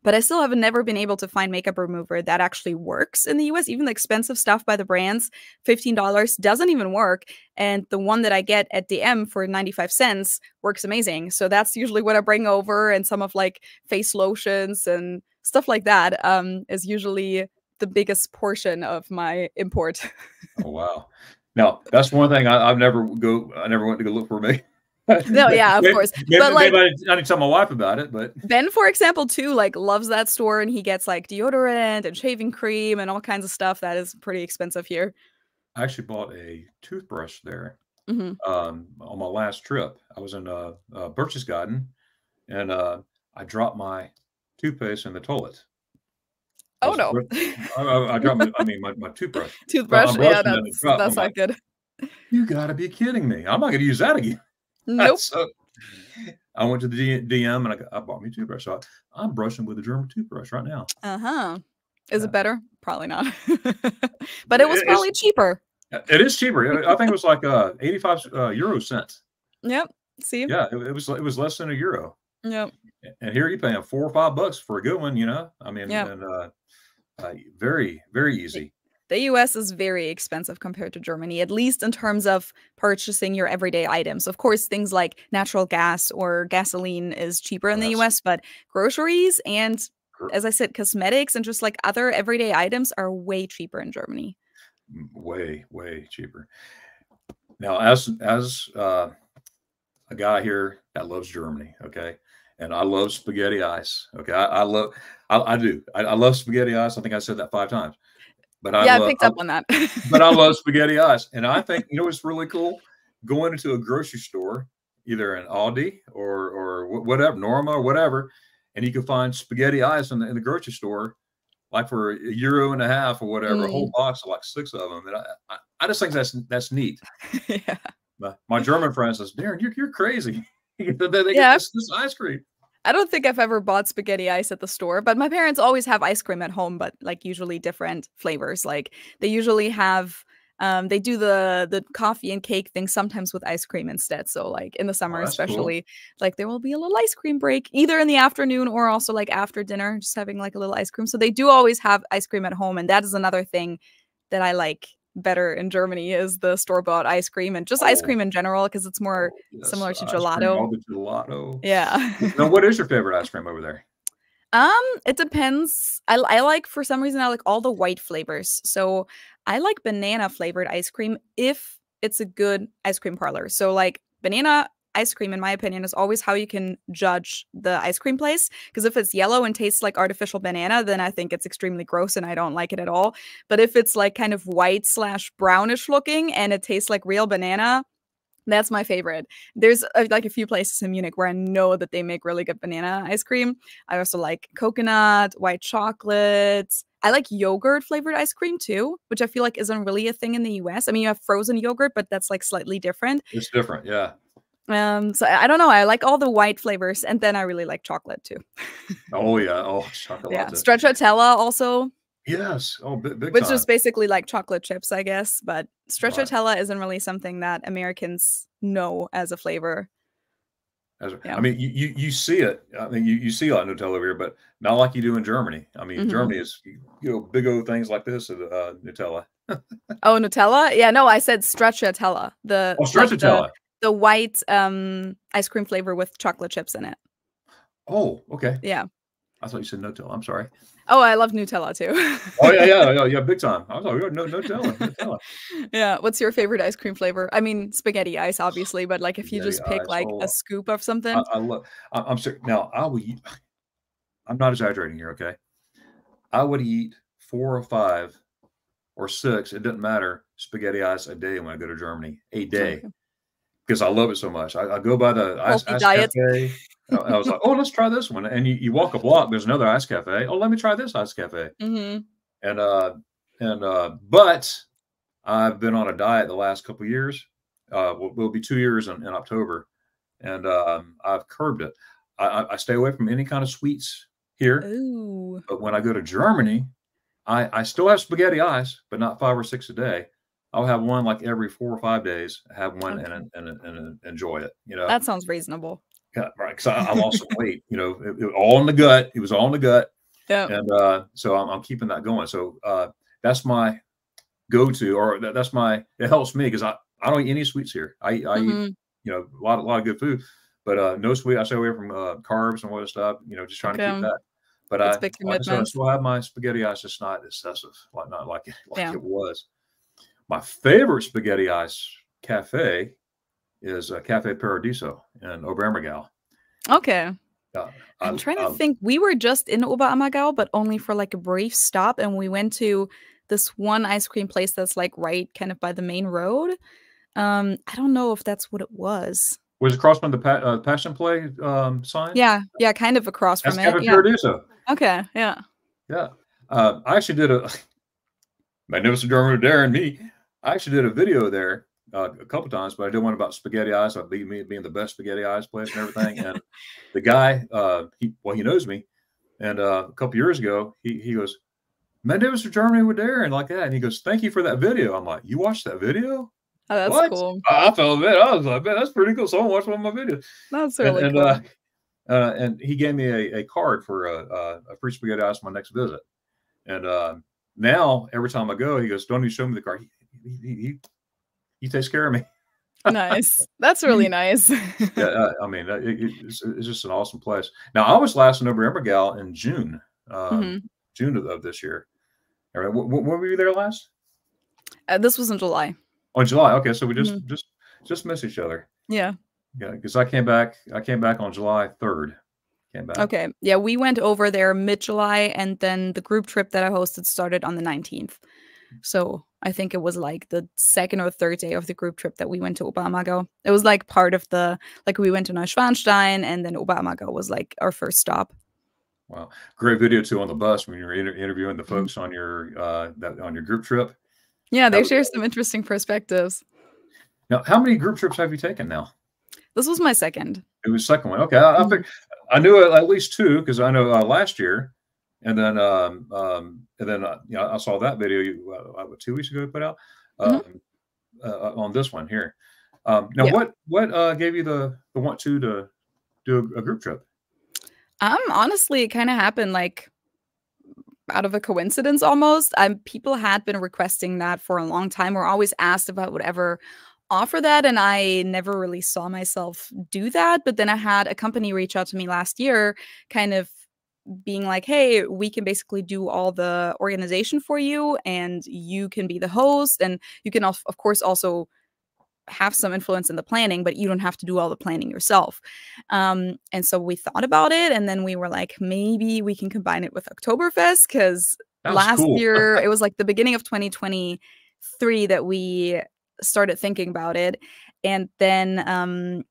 But I still have never been able to find makeup remover that actually works in the US. Even the expensive stuff by the brands, $15 doesn't even work. And the one that I get at DM for 95 cents works amazing. So that's usually what I bring over. And some of like face lotions and stuff like that is usually the biggest portion of my import. Oh wow. Now that's one thing I never go. I never went to go look for me. No, yeah, of course. But like, Maybe I need to tell my wife about it, but Ben, for example, too, like loves that store and he gets like deodorant and shaving cream and all kinds of stuff that is pretty expensive here. I actually bought a toothbrush there Hmm. on my last trip. I was in Berchtesgaden, and I dropped my toothpaste in the toilet. I Oh was, no. I dropped my, I mean, my toothbrush. So Toothbrush, I'm yeah, brushing and it dropped. I'm that's like, not good. you got to be kidding me! I'm not going to use that again. Nope. So I went to the DM and I bought me a toothbrush. So I'm brushing with a German toothbrush right now. Uh-huh. Is it Yeah. better? Probably not. But it was It's probably cheaper. it is cheaper. I think it was like 85 euro cents. Yep. See? Yeah, it was less than a euro. Yep. And here you're paying $4 or $5 for a good one, you know. I mean, Yep. and very very easy. The US is very expensive compared to Germany, at least in terms of purchasing your everyday items. Of course, things like natural gas or gasoline is cheaper in Oh, the that's US, but groceries and, gr- as I said, cosmetics and just like other everyday items are way cheaper in Germany. way cheaper. Now, as a guy here that loves Germany, okay, and I love spaghetti ice. Okay, I love I do I love spaghetti ice. I think I said that 5 times, but Yeah, I picked up on that. but I love spaghetti ice. And I think, you know, what's really cool? Going into a grocery store, either an Aldi or whatever, Norma or whatever, and you can find spaghetti ice in the grocery store, like for €1.50 or whatever, a whole Mm. box of like 6 of them. And I just think that's neat. Yeah. My German friend says, Darren, you're crazy. They get Yeah, this ice cream. I don't think I've ever bought spaghetti ice at the store, but my parents always have ice cream at home, but like usually different flavors. Like they usually have they do the coffee and cake thing sometimes with ice cream instead. So like in the Oh, summer that's cool. especially, like there will be a little ice cream break either in the afternoon or also like after dinner, just having like a little ice cream. So they do always have ice cream at home, and that is another thing that I like better in Germany is the store-bought ice cream and just ice Oh, cream in general because it's more yes, similar to ice cream, gelato. all the gelato. Yeah. Now, what is your favorite ice cream over there? It depends. I like for some reason I like all the white flavors. So I like banana flavored ice cream if it's a good ice cream parlor. So like banana ice cream, in my opinion, is always how you can judge the ice cream place. Because if it's yellow and tastes like artificial banana, then I think it's extremely gross and I don't like it at all. But if it's like kind of white slash brownish looking and it tastes like real banana, that's my favorite. There's like a few places in Munich where I know that they make really good banana ice cream. I also like coconut, white chocolate. I like yogurt flavored ice cream too, which I feel like isn't really a thing in the US. I mean, you have frozen yogurt, but that's like slightly different. It's different, yeah. So I don't know. I like all the white flavors, and then I really like chocolate too. Oh yeah. Oh, Yeah, chocolate. stracciatella also, Yes. Oh, big which is time. basically like chocolate chips, I guess. But Right. stracciatella isn't really something that Americans know as a flavor. I mean, you see it. I mean, you see a lot of Nutella over here, but not like you do in Germany. I mean, Germany is, big old things like this of Nutella. Oh, Nutella? Yeah, no, I said stracciatella. Oh, stracciatella. The white ice cream flavor with chocolate chips in it. Oh, okay. Yeah. I thought you said Nutella. I'm sorry. Oh, I love Nutella too. Oh yeah, big time. I was like, no Nutella. Yeah. What's your favorite ice cream flavor? I mean, spaghetti ice, obviously, but like if you Spaghetti just pick ice. like a Oh, scoop of something. I love. I'm sorry. Now I would. I'm not exaggerating here. Okay, I would eat 4 or 5 or 6. It doesn't matter. Spaghetti ice a day when I go to Germany. A day. Okay. Because I love it so much. I go by the ice diet. cafe. I was like, oh, let's try this one. And you walk a block, there's another ice cafe. Oh, let me try this ice cafe. But I've been on a diet the last couple of years. Will be 2 years in October, and I've curbed it. I stay away from any kind of sweets here. Ooh. But when I go to Germany, I still have spaghetti ice, but not 5 or 6 a day. I'll have one like every 4 or 5 days. Have one and enjoy it. That sounds reasonable. Yeah, right. Because I lost some weight. It all in the gut. It was all in the gut. Yeah. And so I'm keeping that going. So that's my go-to, or it helps me because I don't eat any sweets here. I eat a lot of good food, but no sweet. I stay away from carbs and all that stuff. Just trying to keep that. But big like I said, I commitment. still have my spaghetti ice. It's not excessive, not like it was. My favorite spaghetti ice cafe is Cafe Paradiso in Oberammergau. Okay. I'm trying to think. We were just in Oberammergau, but only for like a brief stop, and we went to this one ice cream place that's like right kind of by the main road. I don't know if that's what it was. Was it across from the Passion Play sign? Yeah, kind of across from it. Cafe Paradiso. Okay, yeah. Yeah. I actually did a magnificent German Darren me. I actually did a video there a couple times, but I did one about spaghetti ice, me being the best spaghetti ice place and everything. And the guy, he knows me. And a couple years ago, he goes, magnificent Germany with Darren, like that. And he goes, thank you for that video. I'm like, you watched that video? Oh, that's what? Cool. I felt it. I was like, man, that's pretty cool. Someone watched one of my videos. That's really cool. And he gave me a card for a free spaghetti ice on my next visit. And now every time I go, he goes, don't you show me the card. He takes care of me. Nice. That's really nice. Yeah, I mean, it's just an awesome place. Now, I was last in Oberammergau in June, June of this year. When were you there last? This was in July. Oh, July. Okay, so we just missed each other. Yeah. Yeah, because I came back on July 3rd. Came back. Okay. Yeah, we went over there mid-July, and then the group trip that I hosted started on the 19th. So I think it was like the 2nd or 3rd day of the group trip that we went to Oberammergau. It was like part of we went to Neuschwanstein, and then Oberammergau was like our first stop. Wow, great video too on the bus when you were interviewing the folks on your group trip. Yeah, they share some interesting perspectives. Now, how many group trips have you taken now? This was my second. It was the second one. Okay, I knew at least 2 because I know last year, and then I saw that video 2 weeks ago you put out on this one here. Now, what gave you the want to do a group trip? Honestly, it kind of happened like out of a coincidence almost. People had been requesting that for a long time, or always asked if I would ever offer that, and I never really saw myself do that. But then I had a company reach out to me last year, kind of being like, hey, we can basically do all the organization for you, and you can be the host, and you can, of course, also have some influence in the planning, but you don't have to do all the planning yourself. And so we thought about it, and then we were like, maybe we can combine it with Oktoberfest, because last year, it was like the beginning of 2023 that we started thinking about it. And then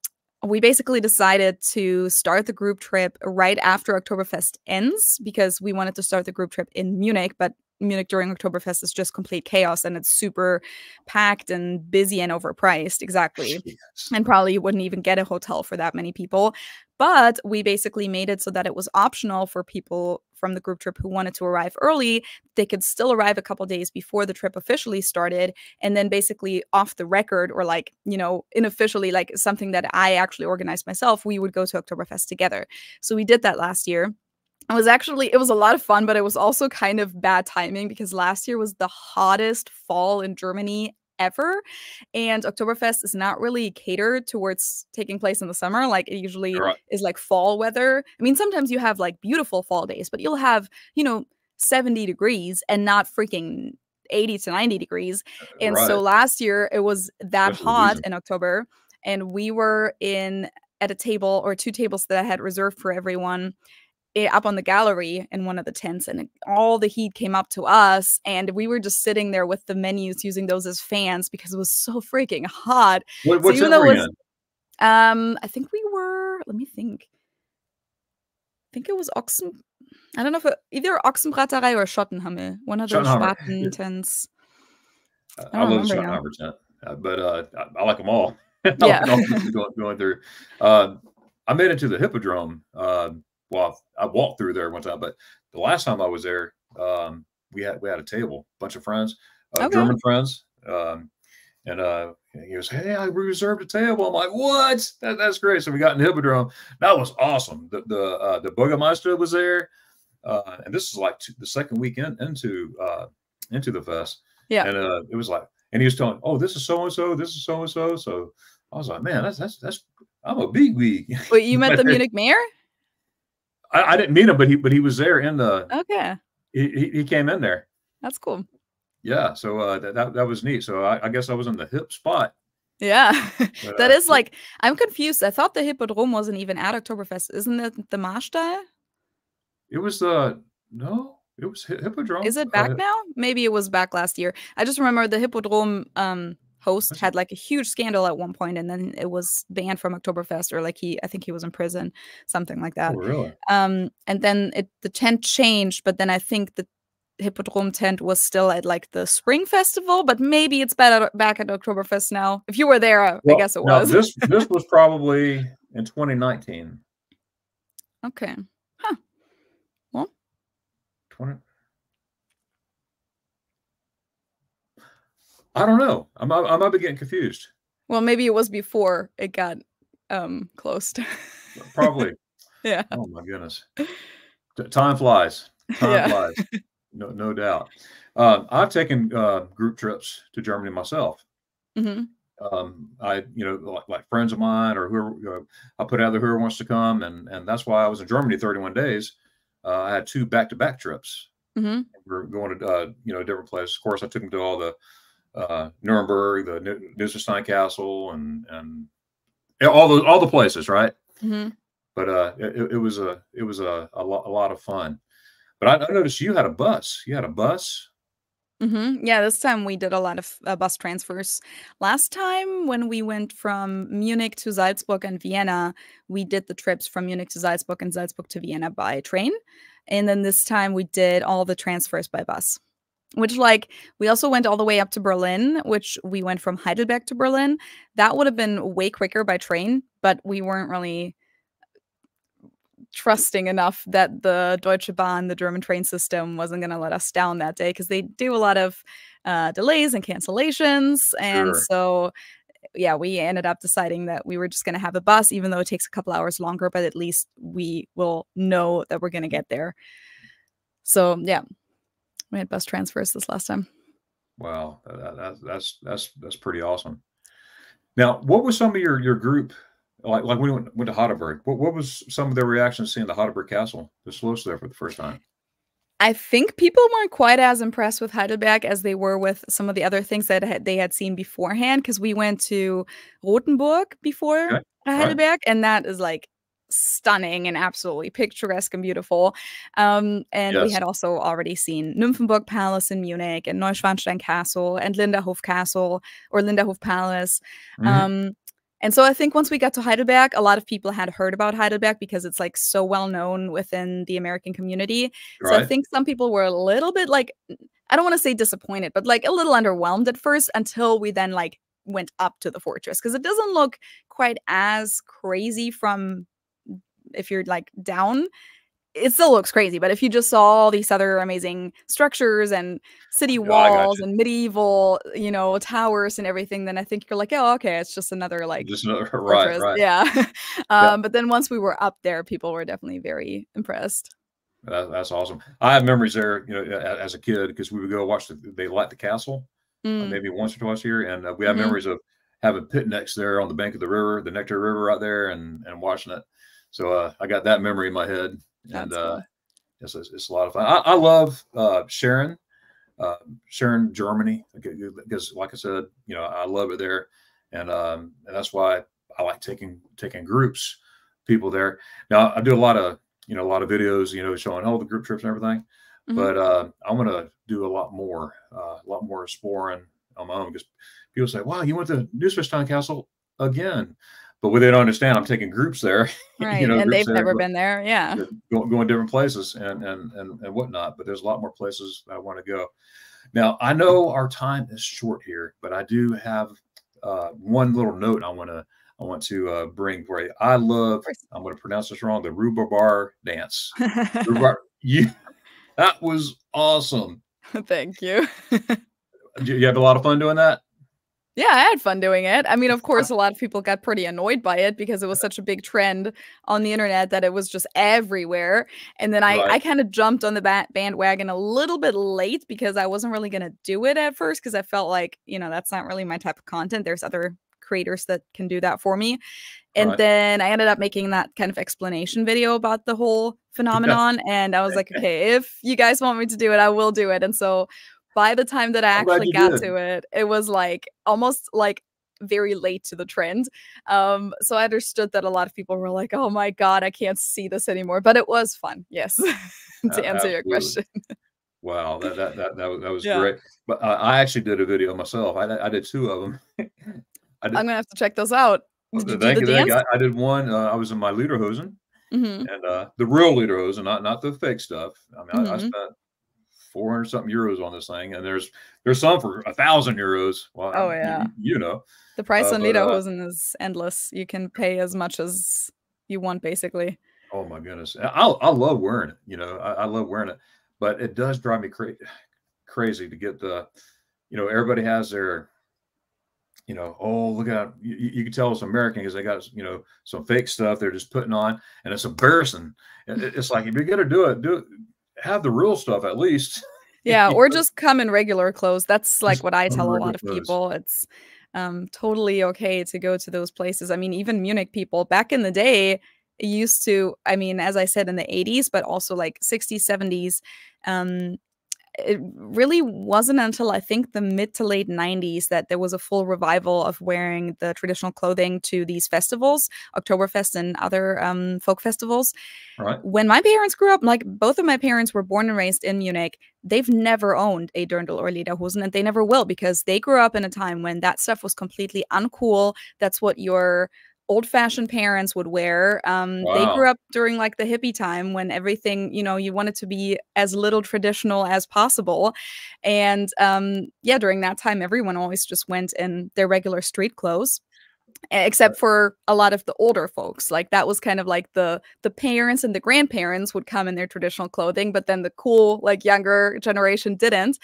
we basically decided to start the group trip right after Oktoberfest ends, because we wanted to start the group trip in Munich, but Munich during Oktoberfest is just complete chaos, and it's super packed and busy and overpriced. Exactly. Yes. And probably you wouldn't even get a hotel for that many people. But we basically made it so that it was optional for people from the group trip who wanted to arrive early. They could still arrive a couple days before the trip officially started. And then basically off the record, or like, you know, unofficially, like something that I actually organized myself, we would go to Oktoberfest together. So we did that last year. It was a lot of fun, but it was also kind of bad timing because last year was the hottest fall in Germany ever. And Oktoberfest is not really catered towards taking place in the summer. Like it usually is like fall weather. I mean, sometimes you have like beautiful fall days, but you'll have, you know, 70 degrees and not freaking 80 to 90 degrees. And so last year it was that hot in October, and we were at a table, or two tables that I had reserved for everyone, up on the gallery in one of the tents, and all the heat came up to us, and we were just sitting there with the menus using those as fans because it was so freaking hot. What tent were you in? I think we were, let me think. I think it was I don't know if either Ochsenbraterei or Schottenhammel, one of those Spaten tents. I love the Schottenhammer tent, but I like them all. Yeah. going through. I made it to the Hippodrome. Well, I walked through there one time, but the last time I was there, we had a table, a bunch of friends, German friends, and he goes, "Hey, I reserved a table." I'm like, "What? That's great!" So we got in the Hippodrome. That was awesome. The Bürgermeister was there, and this is like the second weekend into the fest. Yeah, and it was like, and he was telling, "Oh, this is so and so. This is so and so." So I was like, "Man, that's I'm a big week." Wait, you met the Munich mayor? I didn't meet him, but he was there in the. Okay. He came in there. That's cool. Yeah, so that was neat. So I guess I was in the hip spot. Yeah, that is like, I'm confused. I thought the Hippodrome wasn't even at Oktoberfest. Isn't it the Marstall? It was no, it was Hippodrome. Is it back now? Maybe it was back last year. I just remember the Hippodrome host had like a huge scandal at one point, and then it was banned from Oktoberfest, or like I think he was in prison, something like that. Oh, really? And then the tent changed, but then I think the Hippodrome tent was still at like the spring festival, but maybe it's back at Oktoberfest now. If you were there, I guess it was. This was probably in 2019. Okay. Huh. Well, 20. I don't know. I might be getting confused. Well, maybe it was before it got closed. Probably. Yeah. Oh my goodness. Time flies. Time flies. No doubt. I've taken group trips to Germany myself. Mm-hmm. I like friends of mine, or whoever, I put out there whoever wants to come, and that's why I was in Germany 31 days. I had 2 back-to-back trips. Mm-hmm. We were going to different places. Of course, I took them to all the Nuremberg, the Neuschwanstein Castle, and all the places, right? Mm-hmm. But it was a lot of fun. But I noticed you had a bus. You had a bus. Mm-hmm. Yeah, this time we did a lot of bus transfers. Last time when we went from Munich to Salzburg and Vienna, we did the trips from Munich to Salzburg and Salzburg to Vienna by train. And then this time we did all the transfers by bus. Which, like, we also went all the way up to Berlin, which we went from Heidelberg to Berlin. That would have been way quicker by train, but we weren't really trusting enough that the Deutsche Bahn, the German train system, wasn't going to let us down that day, because they do a lot of delays and cancellations. And so, yeah, we ended up deciding that we were just going to have a bus, even though it takes a couple hours longer, but at least we will know that we're going to get there. So, yeah. We had bus transfers this last time. Wow, that's pretty awesome. Now, what was some of your group like when we went to Heidelberg? What was some of their reactions seeing the Heidelberg Castle, the Schloss there for the first time? I think people weren't quite as impressed with Heidelberg as they were with some of the other things that they had seen beforehand, because we went to Rothenburg before Heidelberg, and that is like stunning and absolutely picturesque and beautiful. And we had also already seen Nymphenburg Palace in Munich, and Neuschwanstein Castle, and Linderhof Castle, or Linderhof Palace. Mm-hmm. And so I think once we got to Heidelberg, a lot of people had heard about Heidelberg because it's like so well known within the American community. So I think some people were a little bit like, I don't want to say disappointed, but like a little underwhelmed at first, until we then like went up to the fortress, because it doesn't look quite as crazy from if you're like down, it still looks crazy. But if you just saw all these other amazing structures and city No, I got walls you. and medieval, you know, towers and everything, then I think you're like, oh, okay, it's just another like Just another, right, fortress. right. Yeah. Yeah. But then once we were up there, people were definitely very impressed. That's awesome. I have memories there, you know, as a kid, because we would go watch they light the castle Mm. maybe once or twice a year, and we have Hmm. memories of having picnics there on the bank of the river, the Nectar River out there, and watching it. So I got that memory in my head, and That's cool. it's a lot of fun. I love Sharon, Sharon, Germany, because like I said, you know, I love it there, and that's why I like taking groups, people there. Now I do a lot of videos, you know, showing all the group trips and everything, Hmm. but I want to do a lot more exploring on my own, because people say, "Wow, you went to Newsfishtown Castle again," but what they don't understand, I'm taking groups there, you Right. know, And groups they've there, never been there. Yeah. going different places and whatnot. But there's a lot more places I want to go. Now, I know our time is short here, but I do have one little note I want to bring for you. I love, I'm going to pronounce this wrong, the Rhubarbar dance. Rhubarb, you, that was awesome. Thank you. You have a lot of fun doing that? Yeah, I had fun doing it. I mean, of course, a lot of people got pretty annoyed by it because it was such a big trend on the internet that it was just everywhere. And then I Right, kind of jumped on the bandwagon a little bit late because I wasn't really going to do it at first because I felt like, you know, that's not really my type of content. There's other creators that can do that for me. And right. then I ended up making that kind of explanation video about the whole Yeah, phenomenon. And I was like, okay, if you guys want me to do it, I will do it. And so by the time that I I'm glad actually you got did. to it, it was like almost like very late to the trend. So I understood that a lot of people were like, "Oh my God, I can't see this anymore." But it was fun, yes, to answer your Absolutely. question. Wow, that was Yeah, great. But I actually did a video myself. I did two of them. I I'm did. gonna have to check those out. Did you do Thank the you, thank you. dance? I did one. I was in my lederhosen, Hmm. and the real lederhosen, not the fake stuff. I mean, I Hmm. spent 400 something euros on this thing, and there's some for 1,000 euros. Well, Oh yeah, you know, the price on but lederhosen is endless. You can pay as much as you want, basically. oh my goodness, I love wearing it. You know, I love wearing it, but it does drive me crazy to get the, you know, everybody has their, you know, oh, look at you can tell it's American because they got, you know, some fake stuff they're just putting on, and it's embarrassing. It's like, if you're gonna do it, have the real stuff at least. Yeah, You or know, just come in regular clothes. That's like just what I come in tell a regular lot of clothes. people. It's totally okay to go to those places. I mean, even Munich people back in the day used to, I mean, as I said in the 80s, but also like 60s, 70s, um, it really wasn't until I think the mid to late 90s that there was a full revival of wearing the traditional clothing to these festivals, Oktoberfest and other folk festivals. Right. When my parents grew up, like both of my parents were born and raised in Munich, they've never owned a dirndl or lederhosen, and they never will because they grew up in a time when that stuff was completely uncool. That's what your old-fashioned parents would wear. They grew Wow. up during like the hippie time when everything, you know, you wanted to be as little traditional as possible. And yeah, during that time, everyone always just went in their regular street clothes except for a lot of the older folks. Like that was kind of like the parents and the grandparents would come in their traditional clothing, but then the cool like younger generation didn't.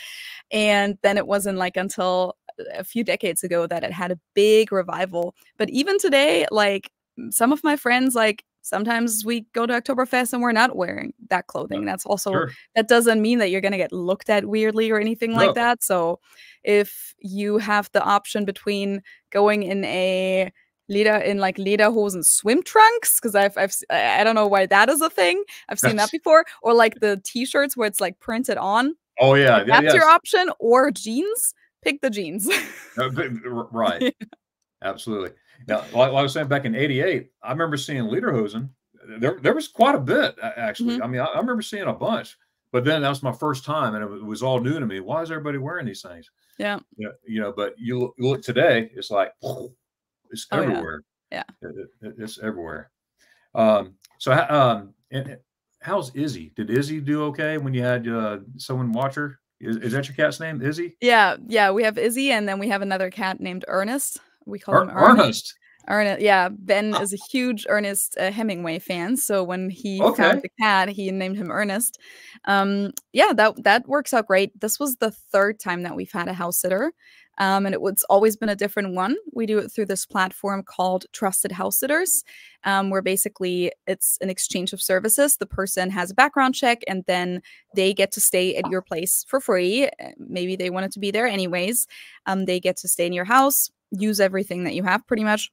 And then it wasn't like until a few decades ago that it had a big revival. But even today, like some of my friends, like sometimes we go to Oktoberfest and we're not wearing that clothing. That's also, Sure. that doesn't mean that you're going to get looked at weirdly or anything like No. that. So if you have the option between going in a like lederhosen swim trunks, because I don't know why that is a thing. I've seen that That's, before, or like the t-shirts where it's like printed on, oh yeah. if Yeah. that's your Yes. option, or jeans, pick the jeans. Right. Absolutely. Now, like I was saying, back in '88, I remember seeing lederhosen. There was quite a bit, actually. Mhm. I mean, I remember seeing a bunch, but then that was my first time, and it was all new to me. Why is everybody wearing these things? Yeah. But you look today, it's like it's Oh, yeah. everywhere. Yeah. It's everywhere. So, how's Izzy? Did Izzy do okay when you had someone watch her? Is that your cat's name, Izzy? Yeah, yeah, we have Izzy, and then we have another cat named Ernest. We call him Ern. Ernest. Ernest, yeah, Ben is a huge Ernest Hemingway fan. So when he found Okay. the cat, he named him Ernest. Yeah, that works out great. This was the third time that we've had a house sitter, and it's always been a different one. We do it through this platform called Trusted House Sitters, where basically it's an exchange of services. The person has a background check, and then they get to stay at your place for free. Maybe they wanted to be there anyways. They get to stay in your house, use everything that you have, pretty much.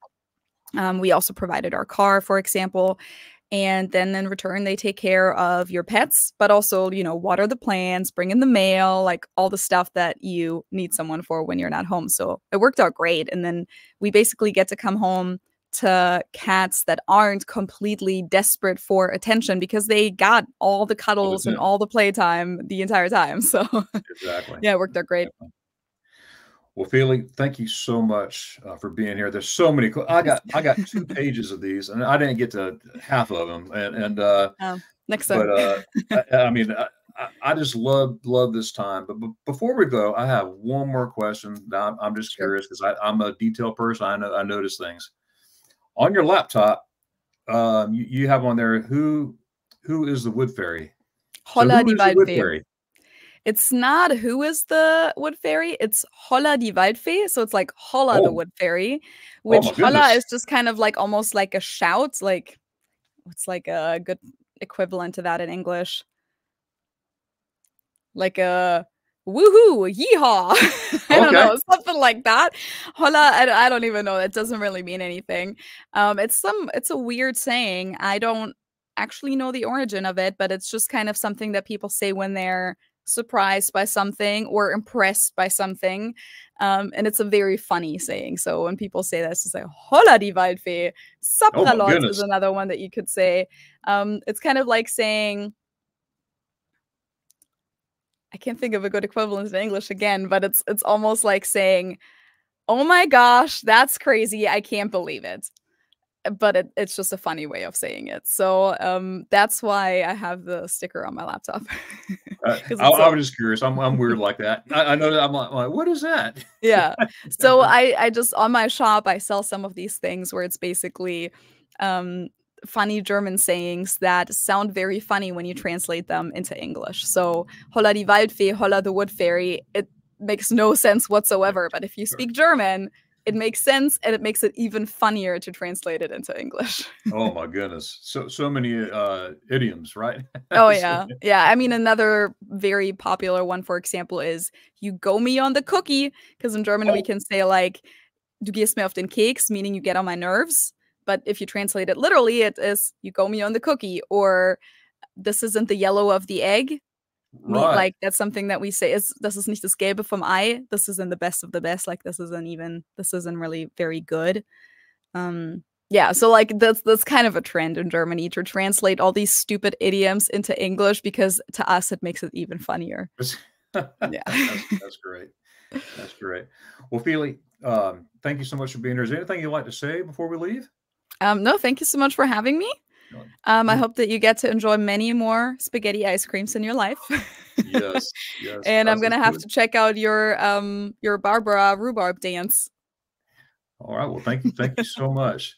We also provided our car, for example. And then in return, they take care of your pets, but also, water the plants, bring in the mail, like all the stuff that you need someone for when you're not home. So it worked out great. And then we basically get to come home to cats that aren't completely desperate for attention because they got all the cuddles and all the playtime the entire time. So Exactly. Yeah, it worked out great. Exactly. Well, Feli, thank you so much for being here. There's so many. I got 2 pages of these, and I didn't get to half of them. Next time. But I mean, I just love this time. But before we go, I have one more question. I'm just curious because I'm a detail person. I notice things on your laptop. You have on there who is the wood fairy? Holla die Waldfee. It's not who is the wood fairy, it's Holla die Waldfee. So it's like Holla the wood fairy, which Holla is just kind of like almost like a shout. Like, what's like a good equivalent to that in English? Like a woohoo, yeehaw. I don't know, something like that. Holla, I don't even know. That doesn't really mean anything. It's a weird saying. I don't actually know the origin of it, but it's just kind of something that people say when they're surprised by something or impressed by something. And it's a very funny saying. So when people say that, it's just like, Holla die Waldfee. Sapralot is another one that you could say. It's kind of like saying, I can't think of a good equivalent in English again, but it's almost like saying, oh my gosh, that's crazy. I can't believe it. But it's just a funny way of saying it. So that's why I have the sticker on my laptop. I was just curious. I'm weird like that. I know that I'm like, what is that? Yeah. So I just, on my shop, I sell some of these things where it's basically funny German sayings that sound very funny when you translate them into English. So Holla die Waldfee, Holla the wood fairy, it makes no sense whatsoever. But if you speak German, it makes sense, and it makes it even funnier to translate it into English. Oh my goodness. So many idioms, right? Oh yeah. Yeah. I mean, another very popular one, for example, is you go me on the cookie. Because in German we can say like, du gehst mir auf den Keks, meaning you get on my nerves. But if you translate it literally, it is you go me on the cookie, or this isn't the yellow of the egg. Right. Like that's something that we say is das ist nicht das Gelbe vom Ei. This isn't the best of the best. Like this isn't really very good. Yeah, so like that's kind of a trend in Germany to translate all these stupid idioms into English because to us it makes it even funnier. Yeah, that's great. That's great. Well, Feli, thank you so much for being here. Is there anything you'd like to say before we leave? No, thank you so much for having me. I hope that you get to enjoy many more spaghetti ice creams in your life. Yes. And I'm gonna have to check out your Barbara rhubarb dance. All right. Well, thank you so much.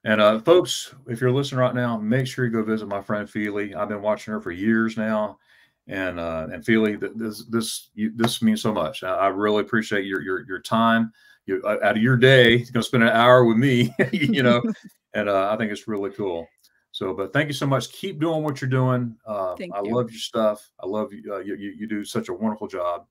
And folks, if you're listening right now, make sure you go visit my friend Feli. I've been watching her for years now, and Feli, this means so much. I really appreciate your time. Out of your day, you're gonna spend an hour with me, and I think it's really cool. So, but thank you so much. Keep doing what you're doing. I love your stuff. I love you. You do such a wonderful job.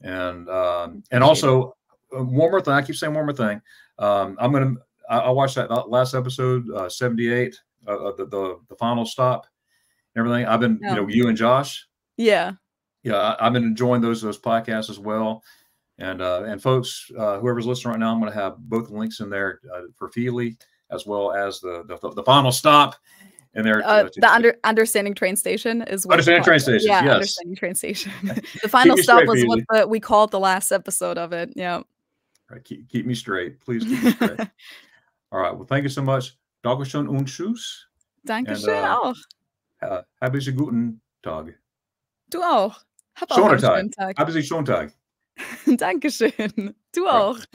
And also one more thing. I keep saying one more thing. I watched that last episode, 78, the final stop, and everything. I've been, you and Josh. Yeah. I've been enjoying those podcasts as well. And folks, whoever's listening right now, I'm going to have both links in there for Feli, as well as the final stop in there. The understanding train station is what understanding train station. Yeah, yes. Understanding train station. The final stop was what we called the last episode of it. Yeah. Right. Keep me straight, please. Keep me straight. All right. Well, thank you so much. Dankeschön und tschüss. Dankeschön auch. Haben Sie guten Tag. Du auch. Hab auch einen schönen Tag. Haben Sie schönen Tag. Dankeschön. Du auch.